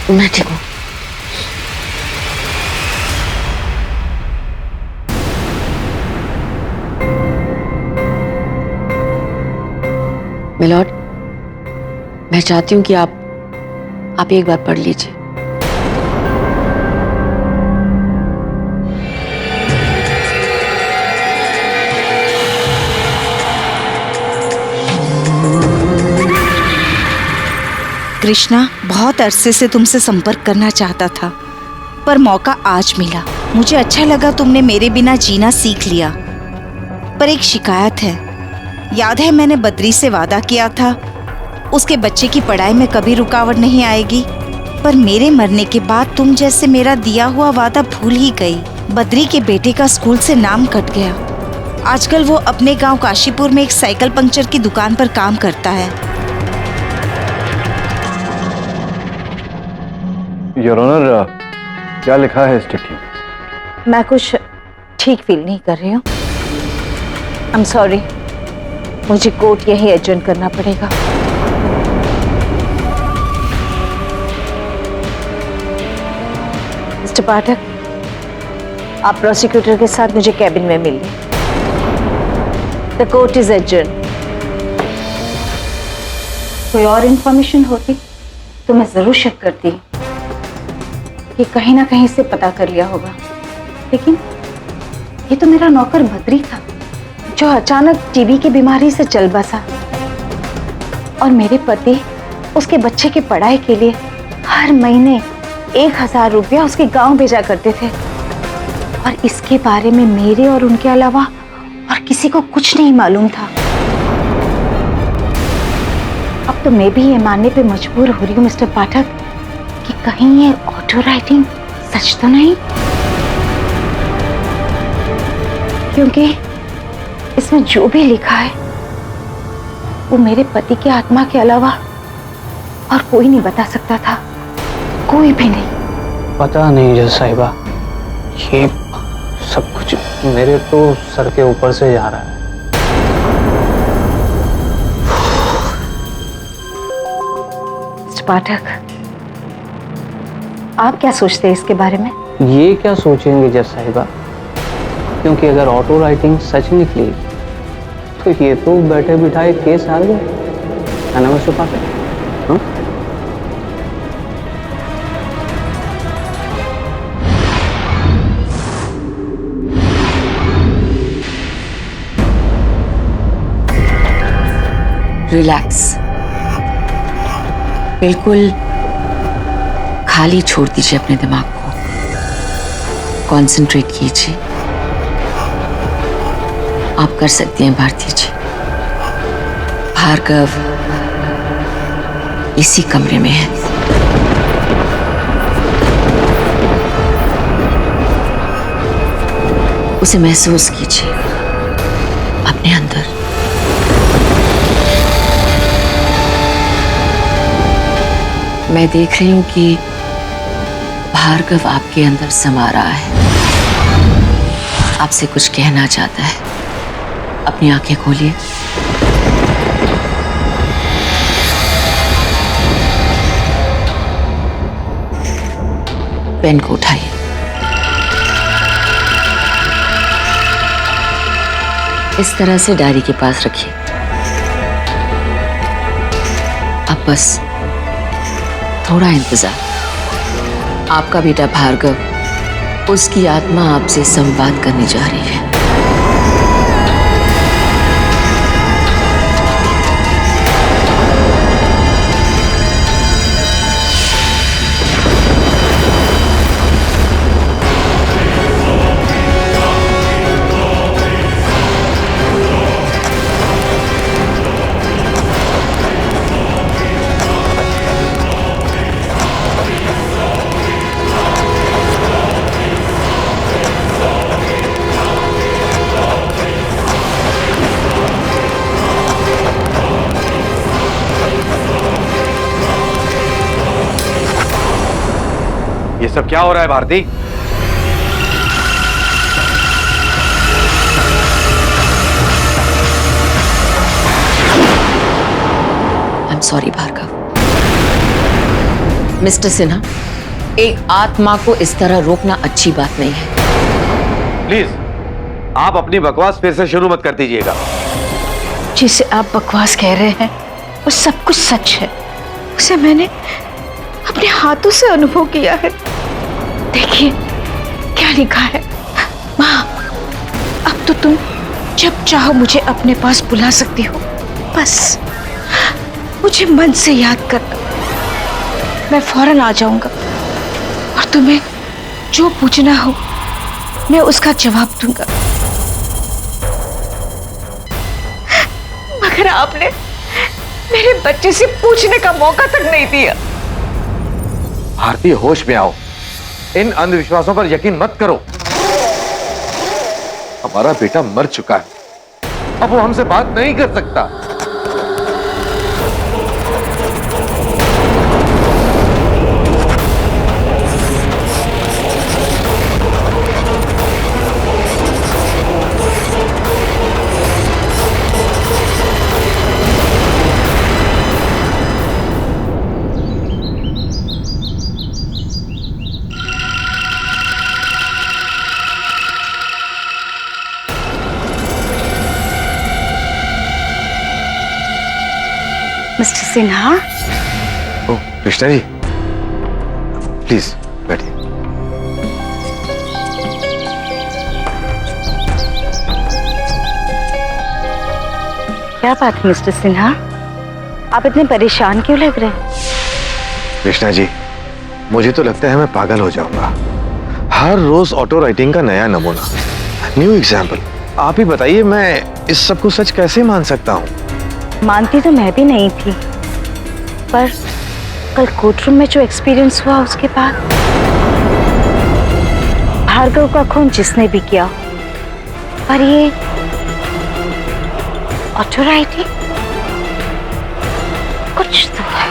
मैं ठीक हूँ। मिलॉर्ड, मैं चाहती हूँ कि आप एक बार पढ़ लीजिए। कृष्णा बहुत अरसे से तुमसे संपर्क करना चाहता था, पर मौका आज मिला। मुझे अच्छा लगा तुमने मेरे बिना जीना सीख लिया। पर एक शिकायत है। याद है मैंने बद्री से वादा किया था उसके बच्चे की पढ़ाई में कभी रुकावट नहीं आएगी, पर मेरे मरने के बाद तुम जैसे मेरा दिया हुआ वादा भूल ही गई। बद्री के बेटे का स्कूल से नाम कट गया। आजकल वो अपने गांव काशीपुर में एक साइकिल पंक्चर की दुकान पर काम करता है। योर ऑनर, क्या लिखा है इस चिट्ठी में? मैं कुछ ठीक फील नहीं कर रही हूँ। आई एम सॉरी, मुझे कोर्ट यही एडजर्न करना पड़ेगा। मिस्टर पाठक, आप प्रोसिक्यूटर के साथ मुझे कैबिन में मिलिए। The court is adjourn. कोई और इंफॉर्मेशन होती तो मैं जरूर शक करती कि कहीं ना कहीं से पता कर लिया होगा, लेकिन ये तो मेरा नौकर बद्री था जो अचानक टीबी की बीमारी से चल बसा, और मेरे पति उसके बच्चे की पढ़ाई के लिए हर महीने 1000 रुपया उसके गांव भेजा करते थे, और इसके बारे में मेरे और उनके अलावा और किसी को कुछ नहीं मालूम था। अब तो मैं भी ये मानने पे मजबूर हो रही हूँ मिस्टर पाठक कि कहीं ये ऑटो राइटिंग सच तो नहीं, क्योंकि इसमें जो भी लिखा है वो मेरे पति की आत्मा के अलावा और कोई नहीं बता सकता था, कोई भी नहीं। पता नहीं जज साहिबा, ये सब कुछ मेरे तो सर के ऊपर से जा रहा है। पाठक, आप क्या सोचते हैं इसके बारे में? ये क्या सोचेंगे जज साहिबा, क्योंकि अगर ऑटो राइटिंग सच निकली तो ये तो बैठे बिठाए केस हार गए, है ना मिस्टर पाठक? हाँ? रिलैक्स, बिल्कुल खाली छोड़ दीजिए अपने दिमाग को, कंसंट्रेट कीजिए। आप कर सकती हैं भारती जी। भार्गव इसी कमरे में है। उसे महसूस कीजिए अपने अंदर। मैं देख रही हूं कि भार्गव आपके अंदर समा रहा है, आपसे कुछ कहना चाहता है। अपनी आंखें खोलिए। पेन को उठाइए। इस तरह से डायरी के पास रखिए। अब बस थोड़ा इंतजार। आपका बेटा भार्गव, उसकी आत्मा आपसे संवाद करने जा रही है। ये सब क्या हो रहा है Bharti? I am sorry Bhargav. Mister Sinha, एक आत्मा को इस तरह रोकना अच्छी बात नहीं है। प्लीज आप अपनी बकवास फिर से शुरू मत कर दीजिएगा। जिसे आप बकवास कह रहे हैं वो सब कुछ सच है। उसे मैंने अपने हाथों से अनुभव किया है। देखिए क्या लिखा है। माँ, अब तो तुम जब चाहो मुझे अपने पास बुला सकती हो। बस मुझे मन से याद करना, मैं फौरन आ जाऊंगा और तुम्हें जो पूछना हो मैं उसका जवाब दूंगा। मगर आपने मेरे बच्चे से पूछने का मौका तक नहीं दिया। भारती, होश में आओ। इन अंधविश्वासों पर यकीन मत करो। हमारा बेटा मर चुका है, अब वो हमसे बात नहीं कर सकता। Mister Sinha. Oh Krishna ji, please बैठिए। क्या बात है मिस्टर सिन्हा, आप इतने परेशान क्यों लग रहे हैं? कृष्णा जी, मुझे तो लगता है मैं पागल हो जाऊंगा। हर रोज ऑटो राइटिंग का नया नमूना, न्यू एग्जाम्पल। आप ही बताइए, मैं इस सब को सच कैसे मान सकता हूँ? मानती तो मैं भी नहीं थी, पर कल कोर्टरूम में जो एक्सपीरियंस हुआ उसके बाद भार्गव का खून जिसने भी किया, पर ये ऑटो राइटिंग कुछ तो है।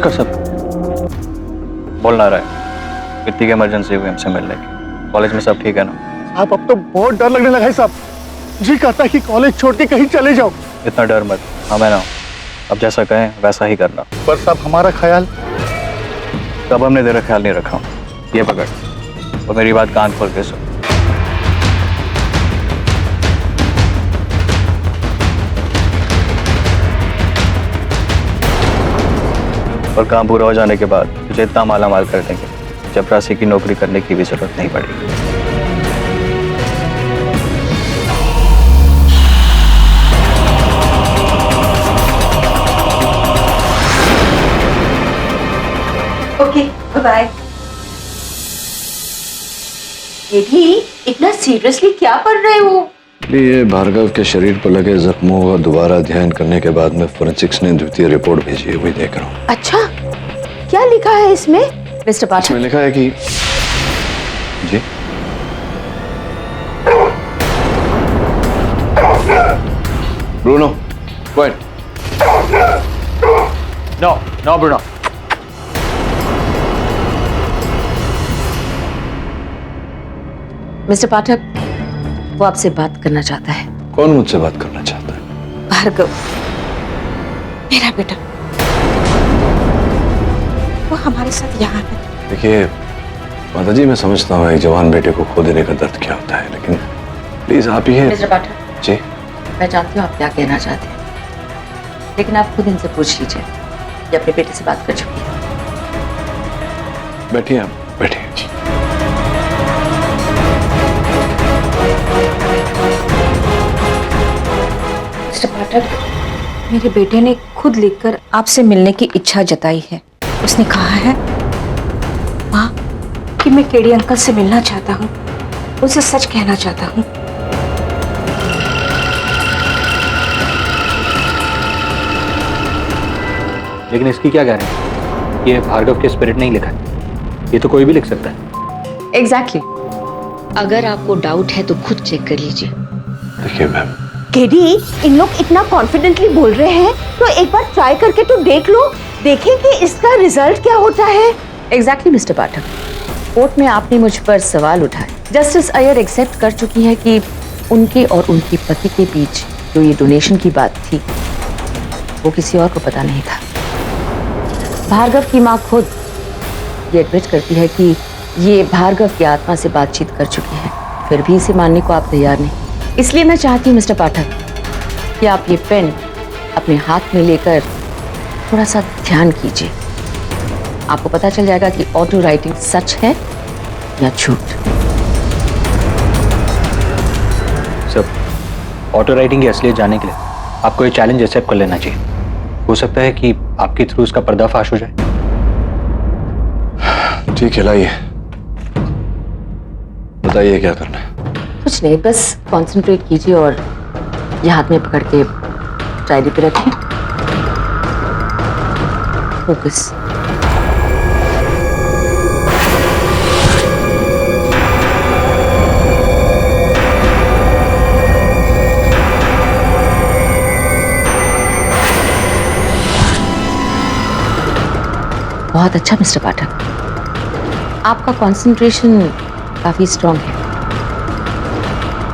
नमस्कार सर। बोलना रहा है कीर्ति की इमरजेंसी हुई हमसे मिलने की। कॉलेज में सब ठीक है ना? साहब अब तो बहुत डर लगने लगा है साहब। जी कहता है कि कॉलेज छोड़ के कहीं चले जाओ। इतना डर मत, हाँ मैं ना, अब जैसा कहें वैसा ही करना। पर साहब हमारा ख्याल। तब हमने तेरा ख्याल नहीं रखा। ये पकड़ और मेरी बात कान खोल के सुन। और काम पूरा हो जाने के बाद तुझे इतना माला माल कर देंगे, चपरासी की नौकरी करने की भी जरूरत नहीं पड़ेगी। Okay bye. ये भी इतना सीरियसली क्या पढ़ रहे हो? ये भार्गव के शरीर पर लगे जख्मों का दोबारा अध्ययन करने के बाद में फोरेंसिक्स ने द्वितीय रिपोर्ट भेजी है, वही देख रहा हूँ। अच्छा, क्या लिखा है इसमें? मिस्टर पाठक, इसमें लिखा है कि जी Bruno quite. No Bruno. Mister Pathak, वो आपसे बात करना चाहता है। कौन मुझसे बात करना चाहता है? भार्गव, मेरा बेटा, वो हमारे साथ यहाँ है। देखिए माताजी, मैं समझता हूँ एक जवान बेटे को खो देने का दर्द क्या होता है, लेकिन प्लीज आप ही मिस्टर पाठक जी। मैं जानती हूँ आप क्या कहना चाहते हैं, लेकिन आप खुद इनसे पूछ लीजिए ये अपने बेटे से बात कर चुकी है। बैठिए आप, बैठिए। मिस्टर पाठक, मेरे बेटे ने खुद लिखकर आपसे मिलने की इच्छा जताई है। उसने कहा है माँ कि मैं केडी अंकल से मिलना चाहता हूँ, उनसे सच कहना चाहता हूँ। लेकिन इसकी क्या गारंटी? ये भार्गव के स्पिरिट नहीं लिखा है, ये तो कोई भी लिख सकता है। एग्जैक्टली। अगर आपको डाउट है तो खुद चेक कर लीजिए। देखिए मैम, केडी, इन लोग इतना कॉन्फिडेंटली बोल रहे हैं तो एक बार ट्राई करके तो देख लो, देखें कि इसका रिजल्ट क्या होता है। एग्जैक्टली मिस्टर पाठक, कोर्ट में आपने मुझ पर सवाल उठाए। जस्टिस अय्यर एक्सेप्ट कर चुकी है कि उनके और उनके पति के बीच जो ये डोनेशन की बात थी वो किसी और को पता नहीं था। भार्गव की माँ खुद ये एडमिट करती है कि ये भार्गव की आत्मा से बातचीत कर चुकी है, फिर भी इसे मानने को आप तैयार नहीं। इसलिए मैं चाहती हूँ मिस्टर पाठक कि आप ये पेन अपने हाथ में लेकर थोड़ा सा ध्यान कीजिए। आपको पता चल जाएगा कि ऑटो राइटिंग सच है या झूठ। सब ऑटो राइटिंग की असलियत जानने के लिए आपको ये चैलेंज एक्सेप्ट कर लेना चाहिए। हो सकता है कि आपके थ्रू उसका पर्दाफाश हो जाए। ठीक है, लाइए बताइए क्या करना है। कुछ नहीं, बस कंसंट्रेट कीजिए और ये हाथ में पकड़ के डायरी पे रखें। फोकस। बहुत अच्छा मिस्टर पाठक, आपका कंसंट्रेशन काफी स्ट्रांग है।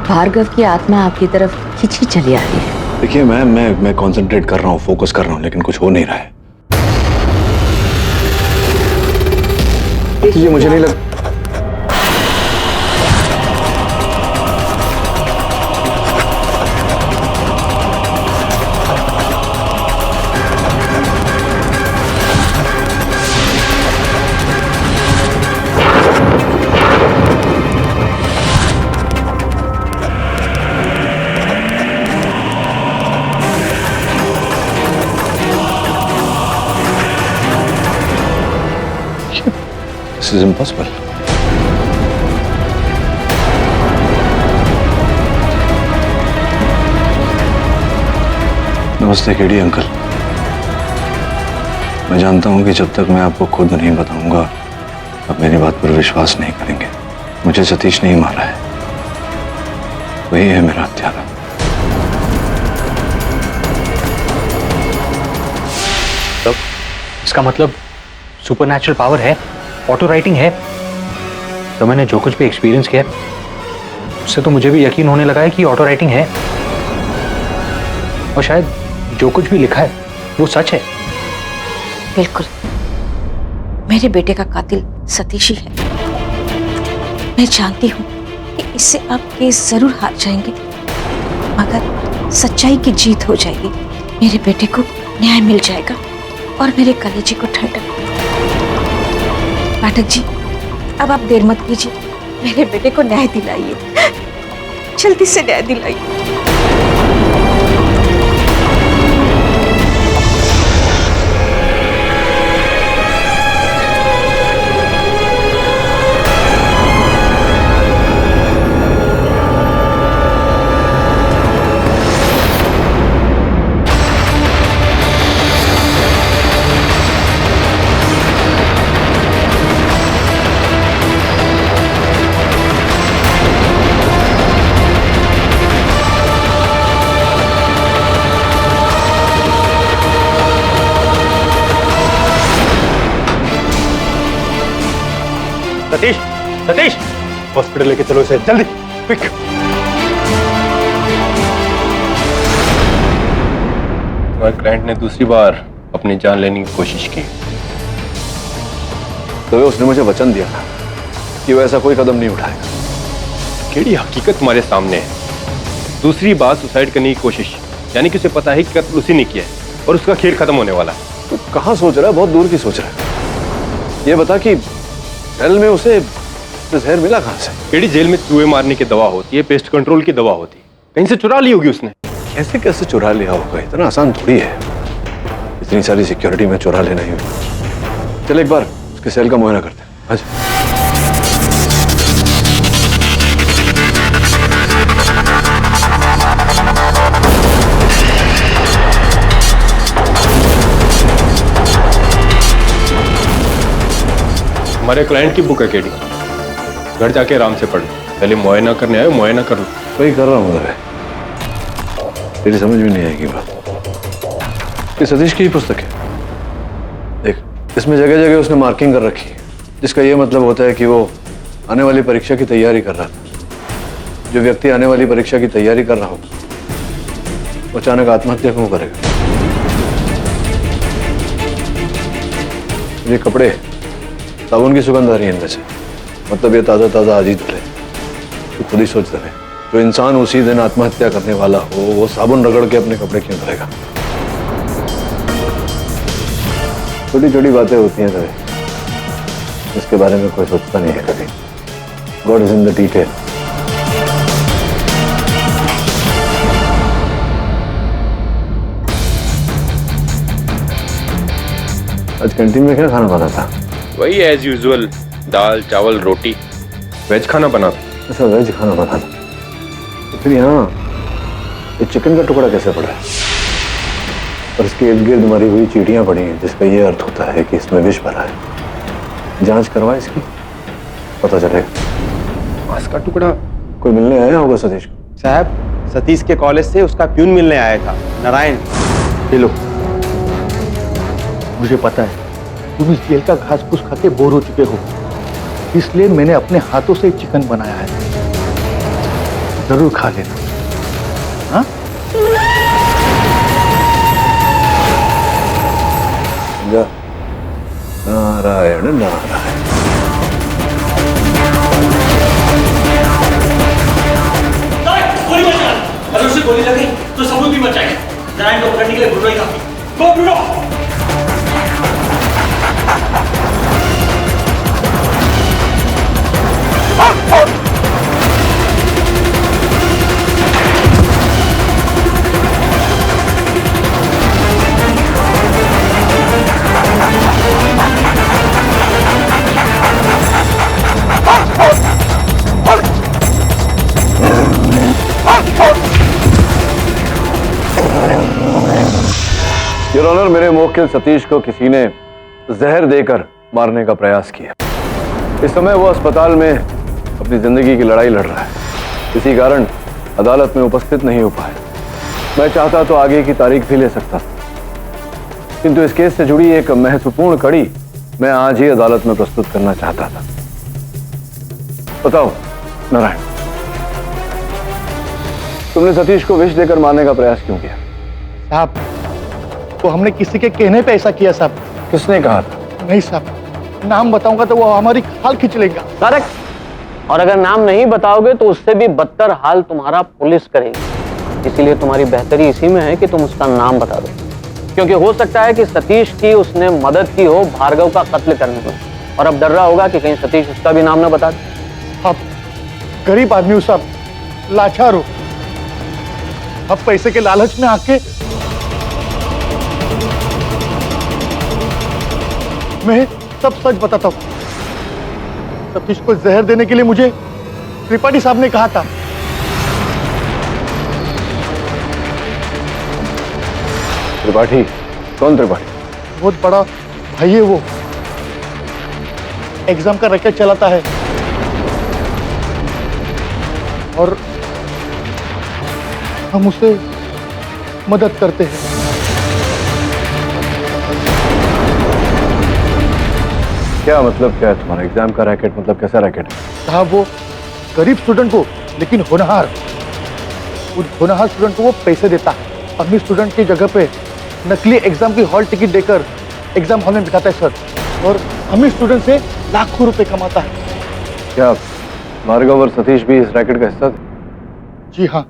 भार्गव की आत्मा आपकी तरफ खिंची चली आ रही है। देखिए मैम, मैं कंसंट्रेट कर रहा हूँ, फोकस कर रहा हूँ, लेकिन कुछ हो नहीं रहा है। ये मुझे नहीं लग This is impossible. नमस्ते केडी अंकल। मैं जानता हूं कि जब तक मैं आपको खुद नहीं बताऊंगा आप मेरी बात पर विश्वास नहीं करेंगे। मुझे सतीश नहीं मारा है, वही है मेरा हत्यारा। इसका मतलब सुपरनैचुरल पावर है, ऑटो राइटिंग है। तो मैंने जो कुछ भी एक्सपीरियंस किया उससे तो मुझे भी यकीन होने लगा है कि ऑटो राइटिंग है, और शायद जो कुछ भी लिखा है वो सच है। बिल्कुल, मेरे बेटे का कातिल सतीश ही है। मैं जानती हूँ कि इससे आप केस जरूर हार जाएंगे, मगर सच्चाई की जीत हो जाएगी। मेरे बेटे को न्याय मिल जाएगा और मेरे कलेजे को ठंडक। पाठक जी, अब आप देर मत कीजिए, मेरे बेटे को न्याय दिलाइए, जल्दी से न्याय दिलाइए। सतीश, सतीश, हॉस्पिटल लेके चलो इसे, जल्दी, क्विक। तुम्हारे क्लाइंट ने दूसरी बार अपनी जान लेने की कोशिश की। तो उसने मुझे वचन दिया था कि वो ऐसा कोई कदम नहीं उठाएगा। केड़ी हकीकत तुम्हारे सामने है। दूसरी बार सुसाइड करने की कोशिश, यानी कि उसे पता है कि कत्ल उसी ने किया है और उसका खेल खत्म होने वाला है। तो कहाँ सोच रहा है, बहुत दूर की सोच रहा है। ये बता कि जेल में उसे जहर मिला कहाँ से? केड़ी जेल में चूहे मारने की दवा होती है, पेस्ट कंट्रोल की दवा होती है, कहीं से चुरा ली होगी उसने। कैसे कैसे चुरा लिया होगा, इतना आसान थोड़ी है। इतनी सारी सिक्योरिटी में चुरा लेना ही। चल एक बार उसके सेल का मुआयना करते हैं। अच्छा, हमारे क्लाइंट की बुक है केडी, घर जाके आराम से पढ़। पहले मुआयना करने आए, मुआयना कर लो। वही कर रहा हूँ मैं। तेरी समझ में नहीं आएगी बात। ये सतीश की ही पुस्तक है। देख, इसमें जगह जगह उसने मार्किंग कर रखी है, जिसका ये मतलब होता है कि वो आने वाली परीक्षा की तैयारी कर रहा था। जो व्यक्ति आने वाली परीक्षा की तैयारी कर रहा हो, वो अचानक आत्महत्या क्यों करेगा? ये कपड़े साबुन की सुगंध आ रही है इनमें से, मतलब ये ताज़ा ताज़ा आज ही धुले। तो खुद ही सोच रहे, जो इंसान उसी दिन आत्महत्या करने वाला हो, वो साबुन रगड़ के अपने कपड़े क्यों धोएगा? छोटी छोटी बातें होती हैं तभी, इसके बारे में कोई सोचता नहीं है कभी। God is in the detail. आज कैंटीन में क्या खाना बना था? वही एज यूजुअल, दाल चावल रोटी। वेज खाना बना था। ऐसा वेज खाना बना था, तो फिर यहाँ ये चिकन का टुकड़ा कैसे पड़ा है? और इसके इर्द गिर्द मरी हुई चींटियां पड़ी हैं, जिसका ये अर्थ होता है कि इसमें विष भरा है। जांच करवा इसकी, पता चलेगा। मांस का टुकड़ा। कोई मिलने आया होगा सतीश को? साहब, सतीश के कॉलेज से उसका प्यून मिलने आया था, नारायण। ये लो, मुझे पता है तुम इस जेल का घास फूस खा के बोर हो चुके हो, इसलिए मैंने अपने हाथों से चिकन बनाया है, जरूर खा लेना। हाँ? नारायण नारायण। गोली मत चला, अगर उसे गोली लगी तो सबूत भी मच जाएगा। नारायण को पकड़ने के लिए ब्रूनो ही काफी। गो ब्रूनो। योर ऑनर, मेरे मुवक्किल सतीश को किसी ने जहर देकर मारने का प्रयास किया। इस समय वो अस्पताल में अपनी जिंदगी की लड़ाई लड़ रहा है, इसी कारण अदालत में उपस्थित नहीं हो पाए। मैं चाहता तो आगे की तारीख भी ले सकता, किंतु इस केस से जुड़ी एक महत्वपूर्ण कड़ी मैं आज ही अदालत में प्रस्तुत करना चाहता था। बताओ नारायण, तुमने सतीश को विष देकर मारने का प्रयास क्यों किया? साहब, वो हमने किसी के कहने पे ऐसा किया साहब। किसने कहा था? नहीं साहब, नाम बताऊंगा तो वो हमारी खाल खींच लेगा। करेक्ट। और अगर नाम नहीं बताओगे तो उससे भी बदतर हाल तुम्हारा पुलिस करेगी। इसीलिए तुम्हारी बेहतरी इसी में है कि तुम उसका नाम बता दो, क्योंकि हो सकता है कि सतीश की उसने मदद की हो भार्गव का कत्ल करने में, और अब डर रहा होगा कि कहीं सतीश उसका भी नाम ना बता दे। अब गरीब आदमी सब लाचार हो, अब पैसे के लालच में आके मैं सब सच बताता हूं। सतीश को जहर देने के लिए मुझे त्रिपाठी साहब ने कहा था। त्रिपाठी? कौन त्रिपाठी? बहुत बड़ा भाई है वो, एग्जाम का रैकेट चलाता है और हम उसे मदद करते हैं। क्या मतलब क्या है तुम्हारा? एग्जाम का रैकेट मतलब कैसा रैकेट है? साहब, वो गरीब स्टूडेंट को, लेकिन होनहार, उस होनहार स्टूडेंट को वो पैसे देता है। अमीर स्टूडेंट की जगह पे नकली एग्जाम की हॉल टिकट देकर एग्जाम हॉल में बिठाता है सर, और अमीर स्टूडेंट से लाखों रुपए कमाता है। क्या भार्गव और सतीश भी इस रैकेट का हिस्सा थे? जी हाँ,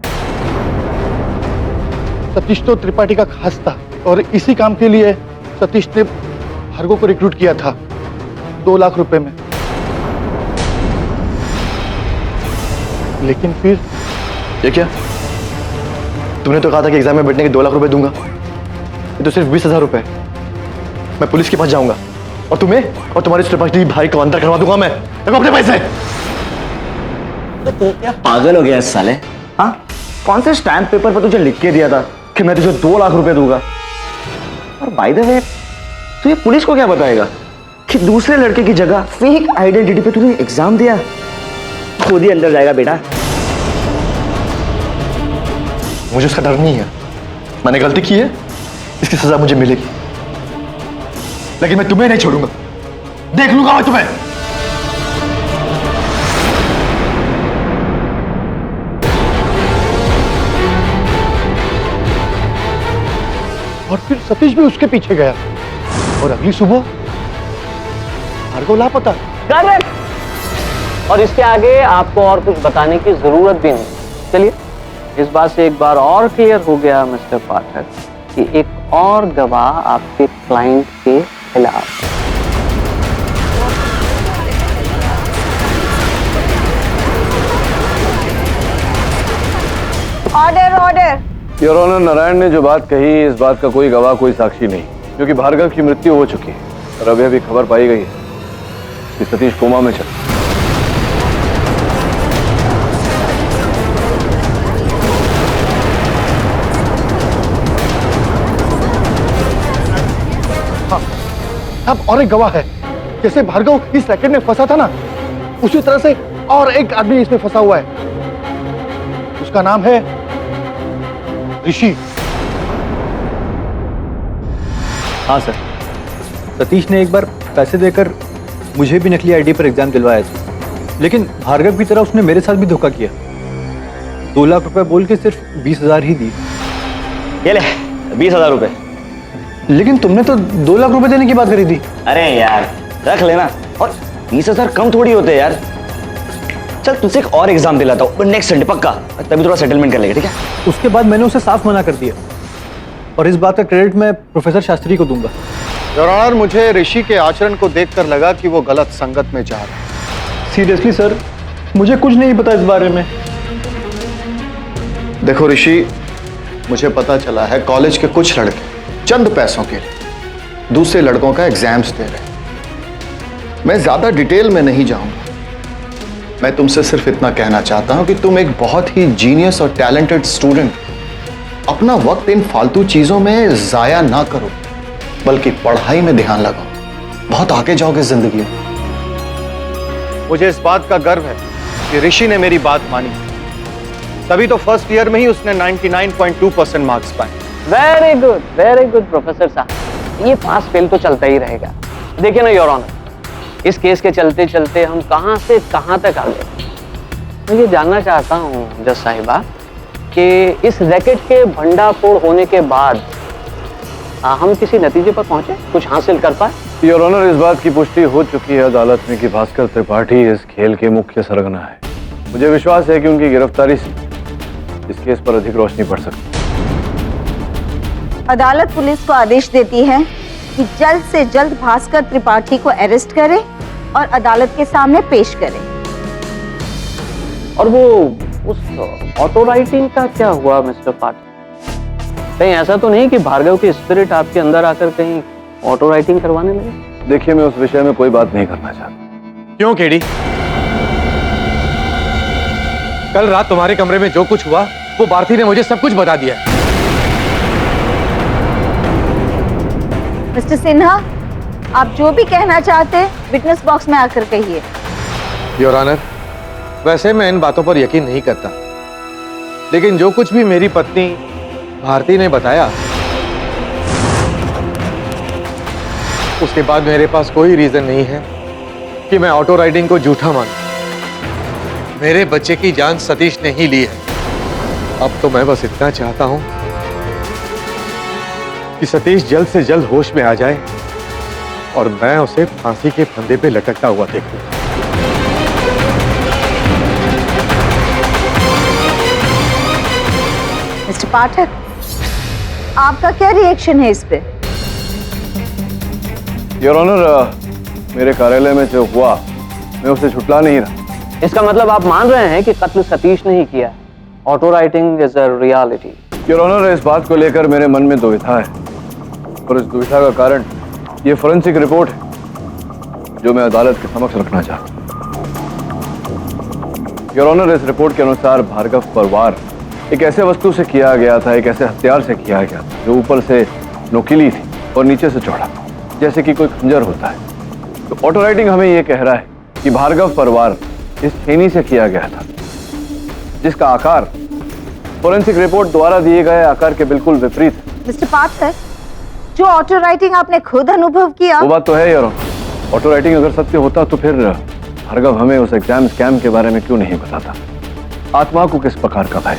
सतीश तो त्रिपाठी का खास था और इसी काम के लिए सतीश ने भार्गव को रिक्रूट किया था 2 लाख रुपए में। लेकिन फिर ये क्या? तुमने तो कहा था कि एग्जाम में बैठने के 2 लाख रुपए दूंगा, ये तो सिर्फ 20,000 रुपए। मैं पुलिस के पास जाऊंगा और तुम्हें और तुम्हारे त्रिपाठी भाई को अंदर करवा दूंगा। मैं देखो अपने पैसे। तो क्या पागल हो गया इस साले? हाँ, कौन से स्टैम्प पेपर पर तुझे लिख के दिया था कि मैं तुझे 2 लाख रुपए दूंगा? और बाय द वे, तू ये पुलिस को क्या बताएगा कि दूसरे लड़के की जगह फेक आइडेंटिटी पे तूने एग्जाम दिया? खुद ही अंदर जाएगा बेटा। मुझे उसका डर नहीं है। मैंने गलती की है, इसकी सजा मुझे मिलेगी, लेकिन मैं तुम्हें नहीं छोड़ूंगा। देख लूंगा मैं तुम्हें। और फिर सतीश भी उसके पीछे गया और अगली सुबह भार्गव लापता। करेक्ट। और इसके आगे आपको और कुछ बताने की जरूरत भी नहीं। चलिए, इस बात से एक बार और क्लियर हो गया मिस्टर पाठक कि एक और गवाह आपके क्लाइंट के खिलाफ। Order order. Your honour, Narayan ने जो बात कही, इस बात का कोई गवाह, कोई साक्षी नहीं, क्योंकि भार्गव की मृत्यु हो चुकी है और अभी अभी खबर पाई गई है कि सतीश कोमा में चला। अब और एक गवाह है। जैसे भार्गव इस रैकेट में फंसा था ना, उसी तरह से और एक आदमी इसमें फंसा हुआ है। उसका नाम है ऋषि। हाँ सर, सतीश ने एक बार पैसे देकर मुझे भी नकली आईडी पर एग्जाम दिलवाया था, लेकिन भार्गव की तरह उसने मेरे साथ भी धोखा किया। 2 लाख रुपए बोल के सिर्फ 20,000 ही दिए। ये ले 20,000 रुपए। लेकिन तुमने तो 2 लाख रुपए देने की बात करी थी। अरे यार रख लेना, और 20,000 कम थोड़ी होते यार। चल तुझसे एक और एग्जाम दिलाता हूँ नेक्स्ट संडे पक्का, तभी थोड़ा सेटलमेंट कर लेंगे, ठीक है? उसके बाद मैंने उसे साफ मना कर दिया और इस बात का क्रेडिट मैं प्रोफेसर शास्त्री को दूंगा। योर ऑनर, मुझे ऋषि के आचरण को देखकर लगा कि वो गलत संगत में जा रहा है। सीरियसली सर, मुझे कुछ नहीं पता इस बारे में। देखो ऋषि, मुझे पता चला है कॉलेज के कुछ लड़के चंद पैसों के लिए दूसरे लड़कों का एग्जाम्स दे रहे हैं। मैं ज्यादा डिटेल में नहीं जाऊंगा, मैं तुमसे सिर्फ इतना कहना चाहता हूं कि तुम एक बहुत ही जीनियस और टैलेंटेड स्टूडेंट, अपना वक्त इन फालतू चीजों में जाया ना करो, बल्कि पढ़ाई में ध्यान लगाओ। बहुत आगे जाओगे जिंदगी में। मुझे इस बात का गर्व है कि ऋषि ने मेरी बात मानी, तभी तो फर्स्ट ईयर में ही उसने 99.2% मार्क्स पाए। वेरी गुड प्रोफेसर साहब। ये पास फेल तो चलता ही रहेगा। देखिए ना योर ऑनर, इस केस के चलते चलते हम कहां से कहां तक आ गए। मैं ये जानना चाहता हूं जज साहिबा कि इस रैकेट के भंडाफोड़ होने के बाद हम किसी नतीजे पर पहुंचे, कुछ हासिल कर पाए? योर ऑनर, इस बात की पुष्टि हो चुकी है अदालत में कि भास्कर त्रिपाठी इस खेल के मुख्य सरगना है। मुझे विश्वास है कि उनकी गिरफ्तारी से इस केस पर अधिक रोशनी पड़ सकती है। अदालत पुलिस को आदेश देती है कि जल्द से जल्द भास्कर त्रिपाठी को अरेस्ट करे और अदालत के सामने पेश करे। और वो उस ऑटो राइटिंग का क्या हुआ मिस्टर पाठक? कहीं ऐसा तो नहीं कि भार्गव की स्पिरिट आपके अंदर आकर कहीं ऑटो राइटिंग करवाने लगे? देखिए, मैं उस विषय में कोई बात नहीं करना चाहता। क्यों केडी? कल रात तुम्हारे कमरे में जो कुछ हुआ वो भारती ने मुझे सब कुछ बता दिया। मिस्टर सिन्हा, आप जो भी कहना चाहते हैं विटनेस बॉक्स में आकर कहिए। योर ऑनर, वैसे मैं इन बातों पर यकीन नहीं करता, लेकिन जो कुछ भी मेरी पत्नी भारती ने बताया उसके बाद मेरे पास कोई रीजन नहीं है कि मैं ऑटो राइडिंग को झूठा मानूं। मेरे बच्चे की जान सतीश ने ही ली है। अब तो मैं बस इतना चाहता हूं कि सतीश जल्द से जल्द होश में आ जाए और मैं उसे फांसी के फंदे पे लटकता हुआ देखूं। मिस्टर पाठक, आपका क्या रिएक्शन है इस पे? योर ऑनर, मेरे कार्यालय में जो हुआ मैं उसे छुटला नहीं रहा। इसका मतलब आप मान रहे हैं कि कत्ल सतीश ने ही किया? Auto writing is a reality. Your honour, इस बात को लेकर मेरे मन में दुविधा है और इस दुविधा का कारण ये फोरेंसिक रिपोर्ट है जो मैं अदालत के समक्ष रखना चाहता हूं। योर ऑनर, इस रिपोर्ट के अनुसार भार्गव परिवार एक ऐसे वस्तु से किया गया था, एक ऐसे हथियार से किया गया था जो ऊपर से नोकीली थी और नीचे से चौड़ा, जैसे कि कोई खंजर होता है। तो ऑटो राइटिंग हमें यह कह रहा है कि भार्गव परिवार इस छेनी से किया गया था, जिसका आकार फोरेंसिक रिपोर्ट द्वारा दिए गए आकार के बिल्कुल विपरीत है। मिस्टर पाठक, जो ऑटो राइटिंग आपने खुद अनुभव किया, वो बात तो है यार। ऑटो राइटिंग अगर सत्य होता तो फिर भार्गव हमें उस एग्जाम स्कैम के बारे में क्यों नहीं बताता? आत्मा को किस प्रकार का भय?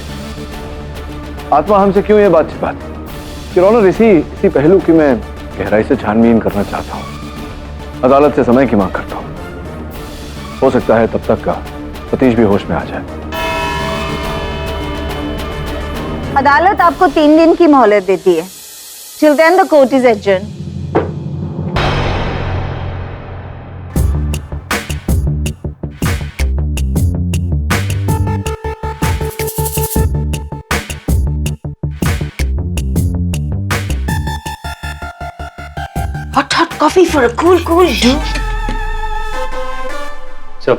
आत्मा हमसे क्यों ये बात छिपाती? योर ऑनर, इसी पहलू की मैं गहराई से छानबीन करना चाहता हूँ। अदालत से समय की मांग करता हूँ। हो सकता है तब तक का सतीश भी होश में आ जाए। अदालत आपको 3 दिन की मोहलत देती है। Till then the court is adjourned. Hot coffee for a cool dude. Sir,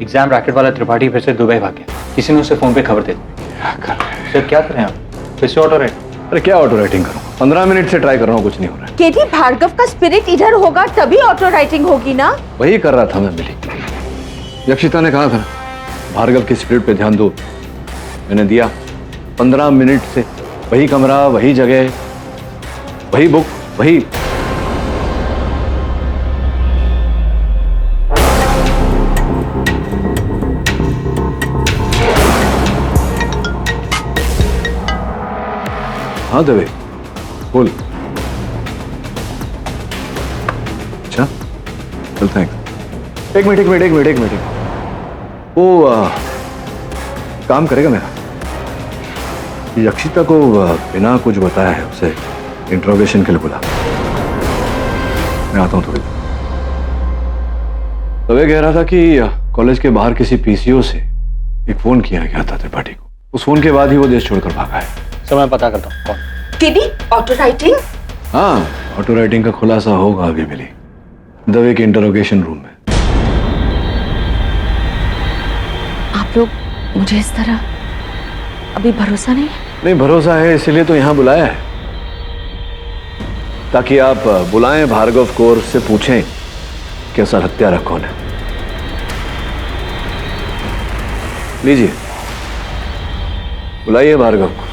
exam racket वाला त्रिपाठी फिर से दुबई भाग गया। किसी ने उसे फोन पे खबर दे दी। सर क्या करें आप? फिर से ऑटो राइटिंग? अरे क्या ऑटो राइटिंग करूं? 15 मिनट से ट्राई कर रहा हूं, कुछ नहीं हो रहा है। केडी, भार्गव का स्पिरिट इधर होगा तभी ऑटो राइटिंग होगी ना? वही कर रहा था मैं मिली। यक्षिता ने कहा था भार्गव की स्पिरिट पे ध्यान दो, मैंने दिया। 15 मिनट से वही कमरा, वही जगह, वही बुक, वही। हाँ दवे, बोल। अच्छा, चल थैंक्स। एक मिनट। वो काम करेगा मेरा? यक्षिता को बिना कुछ बताया है उसे इंट्रोगेशन के लिए बुला। मैं आता हूँ थोड़ी देर। दवे कह रहा था कि कॉलेज के बाहर किसी पीसीओ से एक फोन किया गया था त्रिपाठी को। उस फोन के बाद ही वो देश छोड़कर भागा है। सर मैं पता करता हूँ कौन। KD, auto writing? हाँ, ऑटो राइटिंग का खुलासा होगा अभी मिली दवे के इंटरोगेशन रूम में। आप लोग मुझे इस तरह अभी भरोसा नहीं है? नहीं, भरोसा है, इसीलिए तो यहां बुलाया है, ताकि आप बुलाएं भार्गव को और उससे पूछें कि असल हत्यारा कौन है। लीजिए, बुलाइए भार्गव को।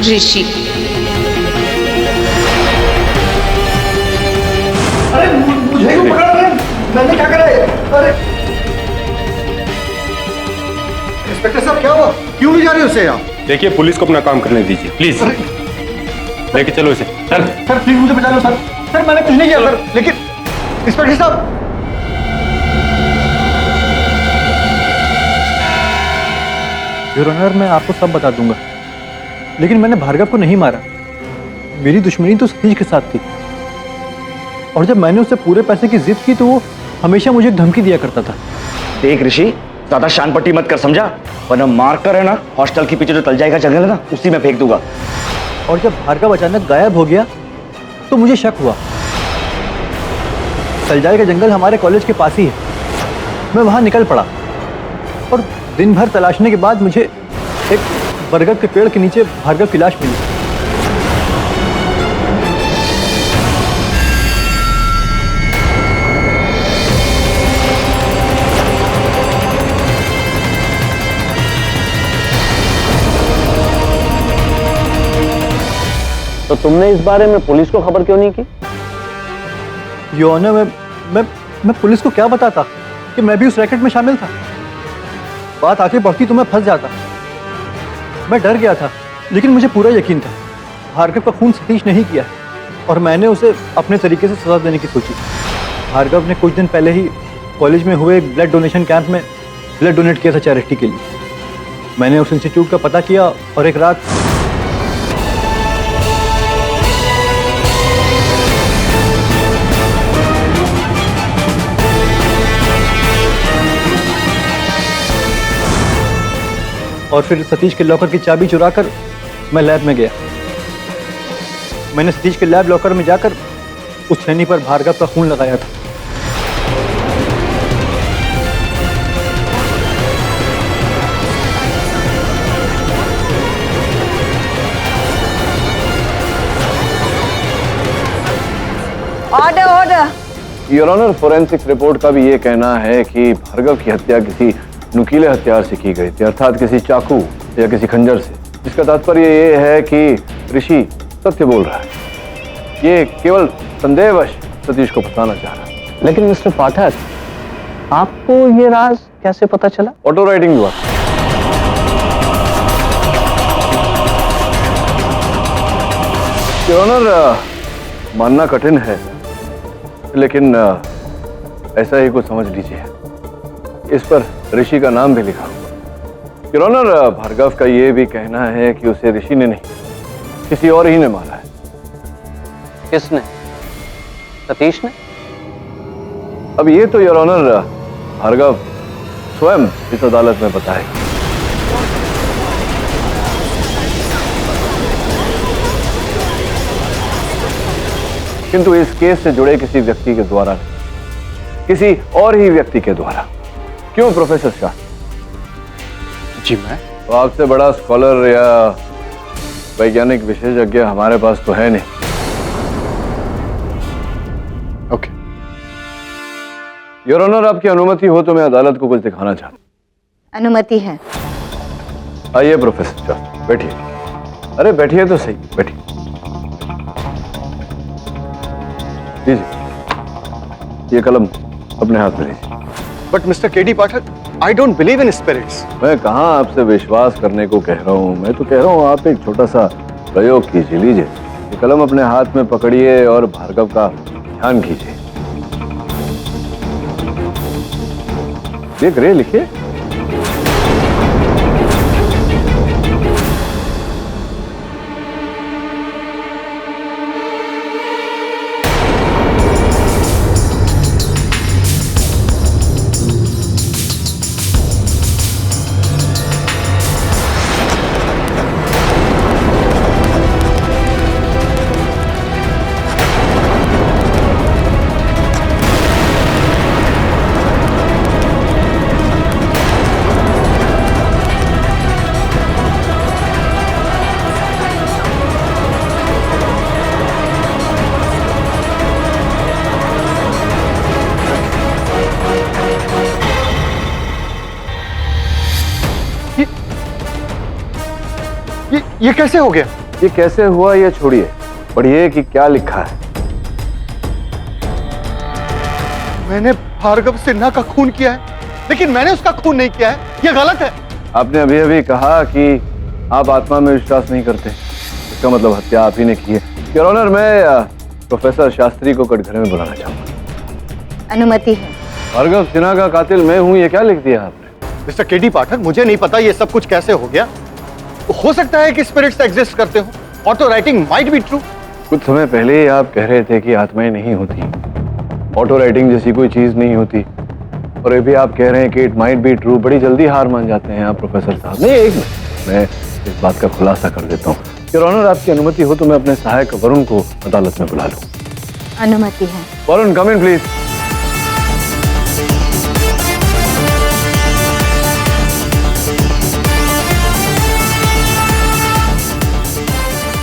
ऋषि। अरे मुझे क्यों पकड़ रहे हैं? मैंने क्या करा है? अरे इंस्पेक्टर साहब क्या हुआ? क्यों नहीं जा रहे उसे आप? देखिए पुलिस को अपना काम करने दीजिए प्लीज। लेके चलो इसे। चल सर प्लीज मुझे बचा लो सर। सर मैंने कुछ नहीं किया सर, लेकिन इंस्पेक्टर साहब। योर ऑनर, मैं आपको सब बता दूंगा, लेकिन मैंने भार्गव को नहीं मारा। मेरी दुश्मनी तो सतीश के साथ थी, और जब मैंने उससे पूरे पैसे की जिद की तो वो हमेशा मुझे एक धमकी दिया करता था। देख ऋषि, ज्यादा शान पट्टी मत कर, समझा? वरना मार कर है ना, हॉस्टल के पीछे जो तल जाएगा जंगल है ना, उसी में फेंक दूंगा। और जब भार्गव अचानक गायब हो गया तो मुझे शक हुआ। तलजाई का जंगल हमारे कॉलेज के पास ही है। मैं वहां निकल पड़ा और दिन भर तलाशने के बाद मुझे एक बरगद के पेड़ के नीचे भार्गव की लाश मिली। तो तुमने इस बारे में पुलिस को खबर क्यों नहीं की? योर ऑनर, मैं पुलिस को क्या बताता कि मैं भी उस रैकेट में शामिल था। बात आगे बढ़ती तो मैं फंस जाता। मैं डर गया था, लेकिन मुझे पूरा यकीन था भार्गव का खून सतीश नहीं किया है, और मैंने उसे अपने तरीके से सजा देने की सोची। भार्गव ने कुछ दिन पहले ही कॉलेज में हुए एक ब्लड डोनेशन कैंप में ब्लड डोनेट किया था चैरिटी के लिए। मैंने उस इंस्टीट्यूट का पता किया और एक रात और फिर सतीश के लॉकर की चाबी चुराकर मैं लैब में गया। मैंने सतीश के लैब लॉकर में जाकर उस छेनी पर भार्गव का खून लगाया था। Order order. Your honour, forensic report का भी ये कहना है कि भार्गव की हत्या किसी नुकीले हथियार से की गई थी, अर्थात किसी चाकू या किसी खंजर से। इसका तात्पर्य ये है कि ऋषि सत्य बोल रहा है। ये केवल संदेहवश सतीश को फंसाना चाह रहा है। लेकिन मिस्टर पाठक, आपको ये राज कैसे पता चला? ऑटो राइटिंग हुआ। योर ऑनर, मानना कठिन है, लेकिन ऐसा ही कुछ समझ लीजिए। इस पर ऋषि का नाम भी लिखा हुआ। योर ऑनर, भार्गव का ये भी कहना है कि उसे ऋषि ने नहीं, किसी और ही ने मारा है। किसने? सतीश ने? अब ये तो योर ऑनर भार्गव स्वयं इस अदालत में बताएगा। किंतु इस केस से जुड़े किसी व्यक्ति के द्वारा नहीं, किसी और ही व्यक्ति के द्वारा। क्यों प्रोफेसर शाह? जी मैं तो आपसे बड़ा स्कॉलर या वैज्ञानिक विशेषज्ञ हमारे पास तो है नहीं। ओके। योर ऑनर, आपकी अनुमति हो तो मैं अदालत को कुछ दिखाना चाहता हूं। अनुमति है। आइए प्रोफेसर शाह, बैठिए। अरे बैठिए तो सही, बैठिए। लीजिए, ये कलम अपने हाथ में लीजिए। But mister K D Pathak, I don't believe in spirits. मैं कहाँ आपसे विश्वास करने को कह रहा हूँ, मैं तो कह रहा हूँ आप एक छोटा सा प्रयोग कीजिए। लीजिए, ये कलम अपने हाथ में पकड़िए और भार्गव का ध्यान कीजिए। देख रहे, लिखिए। ये कैसे हो गया? ये कैसे हुआ ये छोड़िए, पढ़िए कि क्या लिखा है। मैंने भार्गव सिन्हा का खून किया है, लेकिन मैंने उसका खून नहीं किया है। ये गलत है। आपने अभी अभी कहा कि आप आत्मा में विश्वास नहीं करते, इसका मतलब हत्या आप ही ने की है। योर ऑनर, मैं प्रोफेसर शास्त्री को कटघरे में बुलाना चाहूंगा। अनुमति है। भार्गव सिन्हा का कातिल मैं हूं, ये क्या लिख दिया आपने? मिस्टर केडी पाठक, मुझे नहीं पता ये सब कुछ कैसे हो गया। हो सकता है कि स्पिरिट्स एग्जिस्ट करते हो। Auto writing might be true. कुछ समय पहले ही आप कह रहे थे कि आत्माएं नहीं होती, ऑटो राइटिंग जैसी कोई चीज नहीं होती, और अभी आप कह रहे हैं कि इट माइट बी ट्रू। बड़ी जल्दी हार मान जाते हैं आप प्रोफेसर साहब। नहीं, एक मिनट, मैं इस बात का खुलासा कर देता हूँ। योर ऑनर, आपकी अनुमति हो तो मैं अपने सहायक वरुण को अदालत में बुला लूं। अनुमति है। वरुण, कम इन प्लीज।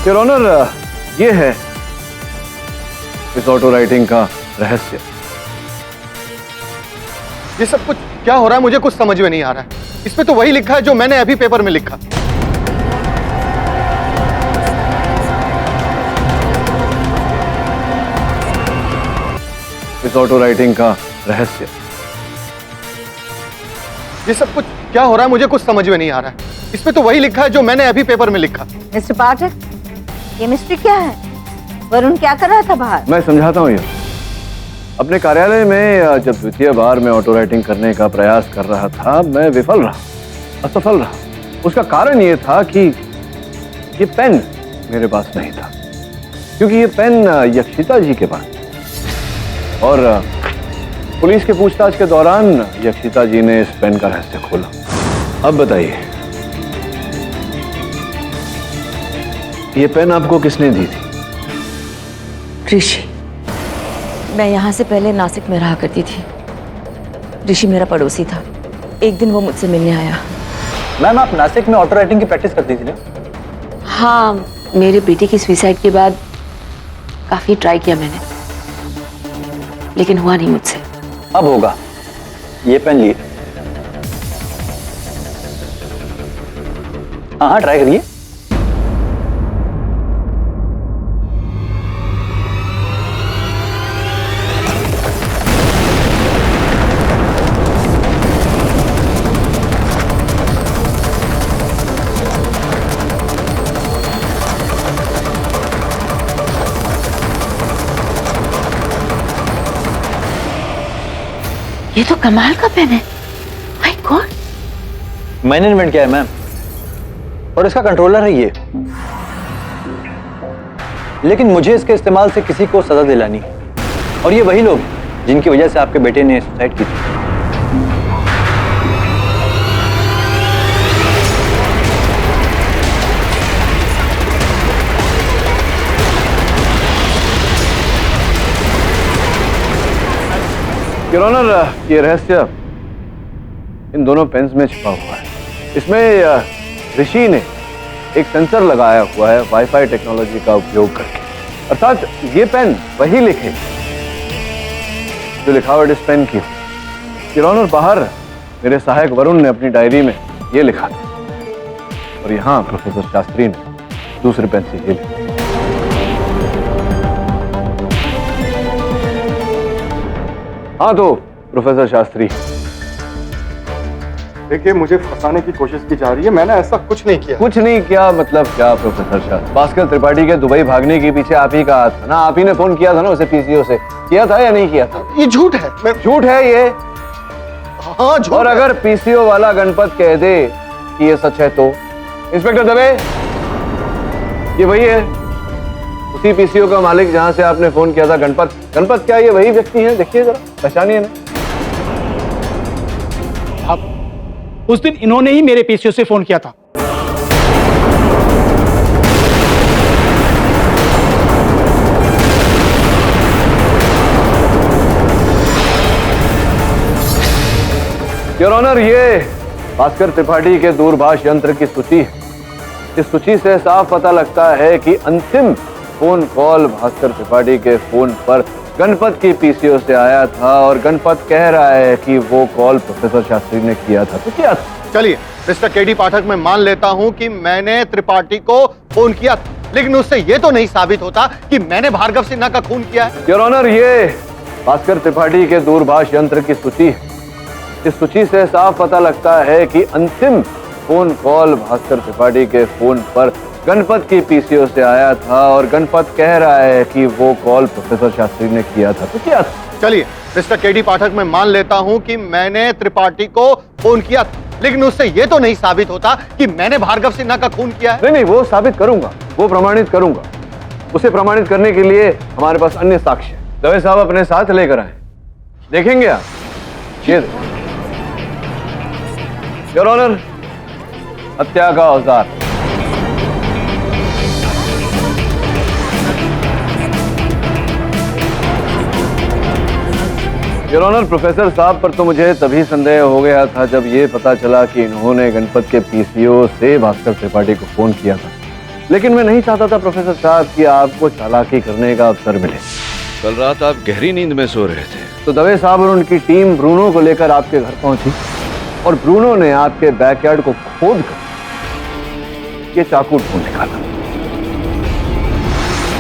योर ऑनर, ये है इस ऑटो राइटिंग का रहस्य। ये सब कुछ क्या हो रहा है, मुझे कुछ समझ में नहीं आ रहा है। इसमें तो वही लिखा है जो मैंने अभी पेपर में लिखा। इस ऑटो राइटिंग का रहस्य। ये सब कुछ क्या हो रहा है, मुझे कुछ समझ में नहीं आ रहा है। इसमें तो वही लिखा है जो मैंने अभी पेपर में लिखा। मिस्टर पाठक, ये मिस्ट्री क्या है? वरुण क्या कर रहा था बाहर? मैं समझाता हूँ। ये अपने कार्यालय में जब द्वितीय बार मैं ऑटो राइटिंग करने का प्रयास कर रहा था, मैं विफल रहा, असफल रहा। उसका कारण ये था कि ये पेन मेरे पास नहीं था, क्योंकि ये पेन यक्षिता जी के पास था। और पुलिस के पूछताछ के दौरान यक्षिता जी ने इस पेन का रहस्य खोला। अब बताइए, ये पेन आपको किसने दी थी? ऋषि। मैं यहाँ से पहले नासिक में रहा करती थी। ऋषि मेरा पड़ोसी था। एक दिन वो मुझसे मिलने आया। मैम, आप नासिक में ऑटो राइटिंग की प्रैक्टिस करती थी ना? हाँ, मेरे बेटे की सुसाइड के बाद काफी ट्राई किया मैंने, लेकिन हुआ नहीं मुझसे। अब होगा। ये पेन लिए। हाँ, ट्राई करिए। ये तो कमाल का पेन है। My God. मैंने इन्वेंट किया है मैम, और इसका कंट्रोलर है ये। लेकिन मुझे इसके इस्तेमाल से किसी को सजा दिलानी है, और ये वही लोग हैं जिनकी वजह से आपके बेटे ने सुसाइड की थी। योर ऑनर, ये रहस्य इन दोनों पेन्स में छिपा हुआ है। इसमें ऋषि ने एक सेंसर लगाया हुआ है वाईफाई टेक्नोलॉजी का उपयोग करके। अर्थात ये पेन वही लिखे जो लिखावट इस पेन की हो। योर ऑनर, बाहर मेरे सहायक वरुण ने अपनी डायरी में ये लिखा था, और यहाँ प्रोफेसर शास्त्री ने दूसरे पेन से ये लिखा। हाँ तो प्रोफेसर शास्त्री, देखिए, मुझे फंसाने की कोशिश की जा रही है। मैंने ऐसा कुछ नहीं किया। कुछ नहीं किया मतलब क्या प्रोफेसर शास्त्री? भास्कर त्रिपाठी के दुबई भागने के पीछे आप ही का हाथ था ना? आप ही ने फोन किया था ना उसे पीसीओ से? किया था या नहीं किया था? ये झूठ है। झूठ है ये? हाँ, झूठ। और अगर पीसीओ वाला गणपत कह दे कि ये सच है तो? इंस्पेक्टर दवे, ये वही है? उसी पीसीओ का मालिक जहां से आपने फोन किया था, गणपत? गणपत क्या ये वही व्यक्ति है? देखिए जरा, पहचानिए ना। उस दिन इन्होंने ही मेरे पीसीओ से फोन किया था। योर ऑनर, ये भास्कर त्रिपाठी के दूरभाष यंत्र की सूची है। इस सूची से साफ पता लगता है कि अंतिम फोन कॉल भास्कर त्रिपाठी के फोन पर गणपत की पीसीओ से आया था, और गणपत कह रहा है कि वो कॉल प्रोफेसर शास्त्री ने किया था। तो क्या था? चलिए मिस्टर केडी पाठक, मैं मान लेता हूं कि मैंने त्रिपाठी को फोन किया था, लेकिन उससे ये तो नहीं साबित होता कि मैंने भार्गव सिन्हा का खून किया है। योर ऑनर, ये भास्कर त्रिपाठी के दूरभाष यंत्र की सूची है। इस सूची से साफ पता लगता है कि अंतिम फोन कॉल भास्कर त्रिपाठी के फोन पर गणपत की पीसीओ से आया था और गणपत कह रहा है कि वो कॉल प्रोफेसर शास्त्री ने किया था। तो क्या था? चलिए मिस्टर केडी पाठक, मैं मान लेता हूं कि मैंने त्रिपाठी को फोन किया था, लेकिन उससे ये तो नहीं साबित होता कि मैंने भार्गव सिन्हा का खून किया है। नहीं, वो साबित करूंगा, वो प्रमाणित करूंगा। उसे प्रमाणित करने के लिए हमारे पास अन्य साक्ष्य है। दवे साहब अपने साथ लेकर आए, देखेंगे आप? ये योर ऑनर, हत्या का औजार। योर ऑनर, प्रोफेसर साहब पर तो मुझे तभी संदेह हो गया था जब ये पता चला कि इन्होंने गणपत के पीसीओ से भास्कर त्रिपाठी को फोन किया था। लेकिन मैं नहीं चाहता था प्रोफेसर साहब कि आपको चालाकी करने का अवसर मिले। कल रात आप गहरी नींद में सो रहे थे तो दवे साहब और उनकी टीम ब्रूनो को लेकर आपके घर पहुंची और ब्रूनो ने आपके बैकयार्ड को खोद कर ये चाकू ढूंढ निकाला।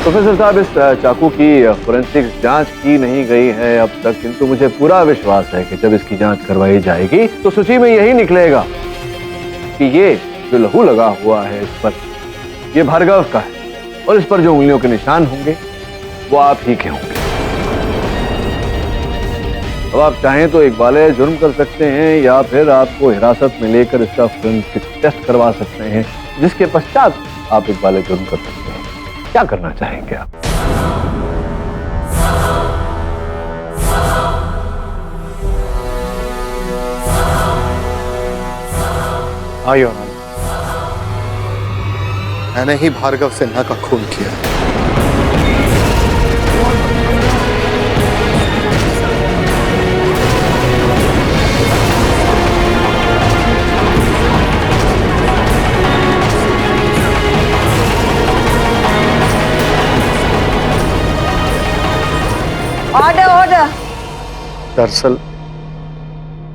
प्रोफेसर साहब, इस चाकू की फोरेंसिक जांच की नहीं गई है अब तक, किंतु मुझे पूरा विश्वास है कि जब इसकी जांच करवाई जाएगी तो सूची में यही निकलेगा कि ये जो लहू लगा हुआ है इस पर, ये भार्गव का है और इस पर जो उंगलियों के निशान होंगे वो आप ही के होंगे। अब आप चाहें तो इकबाले जुर्म कर सकते हैं या फिर आपको हिरासत में लेकर इसका फोरेंसिक टेस्ट करवा सकते हैं, जिसके पश्चात आप इकबाले जुर्म कर सकते हैं। क्या करना चाहेंगे आप? आइए, मैंने ही भार्गव सिन्हा का खून किया। Order order. दरअसल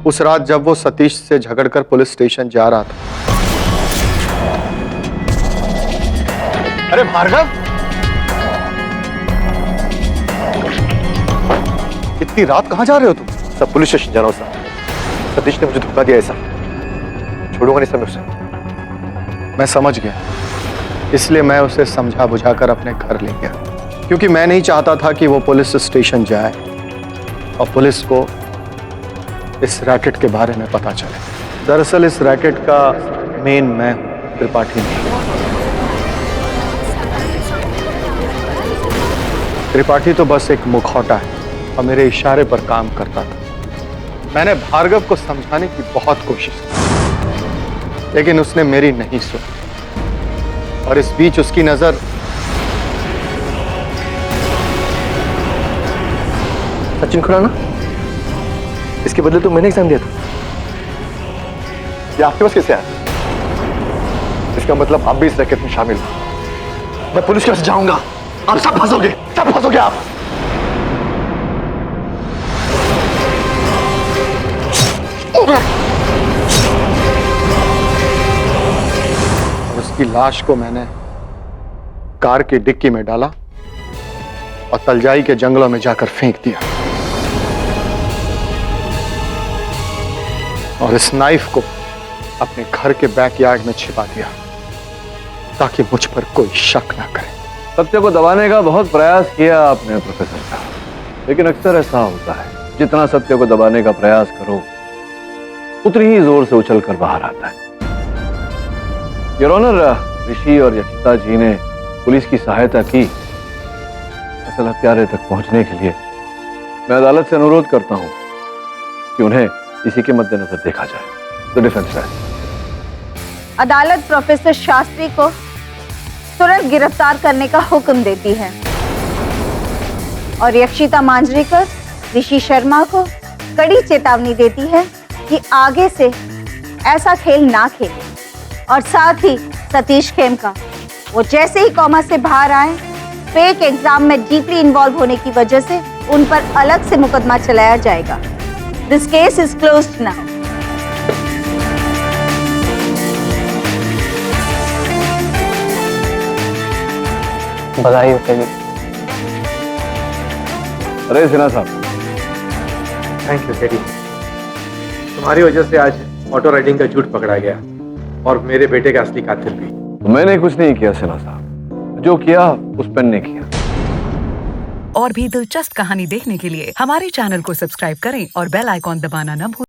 उस रात जब वो सतीश से झगड़कर पुलिस स्टेशन जा रहा था। अरे भार्गव, इतनी रात कहां जा रहे हो तुम? सब पुलिस स्टेशन जा रहा हूं साहब। सतीश ने मुझे धोखा दिया है साहब, छोड़ूंगा नहीं समय उसे। मैं समझ गया, इसलिए मैं उसे समझा बुझाकर अपने घर ले गया, क्योंकि मैं नहीं चाहता था कि वो पुलिस स्टेशन जाए और पुलिस को इस रैकेट के बारे में पता चले। दरअसल इस रैकेट का मेन मैं हूं, त्रिपाठी नहीं। त्रिपाठी तो बस एक मुखौटा है और मेरे इशारे पर काम करता था। मैंने भार्गव को समझाने की बहुत कोशिश की, लेकिन उसने मेरी नहीं सुनी और इस बीच उसकी नजर सचिन खुराना, इसके बदले तो मैंने एग्जाम दिया था। ये आपके पास कैसे आया? इसका मतलब आप भी इस रैकेट में शामिल हो। मैं पुलिस के पास जाऊंगा, आप सब फंसोगे, सब फंसोगे आप। और उसकी लाश को मैंने कार की डिक्की में डाला और तलजाई के जंगलों में जाकर फेंक दिया और इस नाइफ को अपने घर के बैकयार्ड में छिपा दिया ताकि मुझ पर कोई शक ना करे। सत्य को दबाने का बहुत प्रयास किया आपने प्रोफेसर साहब, लेकिन अक्सर ऐसा होता है, जितना सत्य को दबाने का प्रयास करो उतनी ही जोर से उछल कर बाहर आता है। योर ऑनर, ऋषि और यक्षिता जी ने पुलिस की सहायता की असल हत्यारे तक पहुंचने के लिए। मैं अदालत से अनुरोध करता हूं कि उन्हें इसी के मद्देनजर देखा जाए। The defence right. अदालत प्रोफेसर शास्त्री को तुरंत गिरफ्तार करने का हुक्म देती है और यक्षिता मांजरेकर, ऋषि शर्मा को कड़ी चेतावनी देती है कि आगे से ऐसा खेल ना खेले और साथ ही सतीश खेमका, वो जैसे ही कॉमा से बाहर आए, फेक एग्जाम में डीपली इन्वॉल्व होने की वजह से उन पर अलग से मुकदमा चलाया जाएगा। This case is closed now. बधाई हो तेरी। अरे सिन्हा साहब, थैंक यू टेडी। तुम्हारी वजह से आज ऑटो राइडिंग का झूठ पकड़ा गया और मेरे बेटे का असली कातिल भी। तो मैंने कुछ नहीं किया सिन्हा साहब, जो किया उस पेन ने किया। और भी दिलचस्प कहानी देखने के लिए हमारे चैनल को सब्सक्राइब करें और बेल आइकॉन दबाना न भूलें।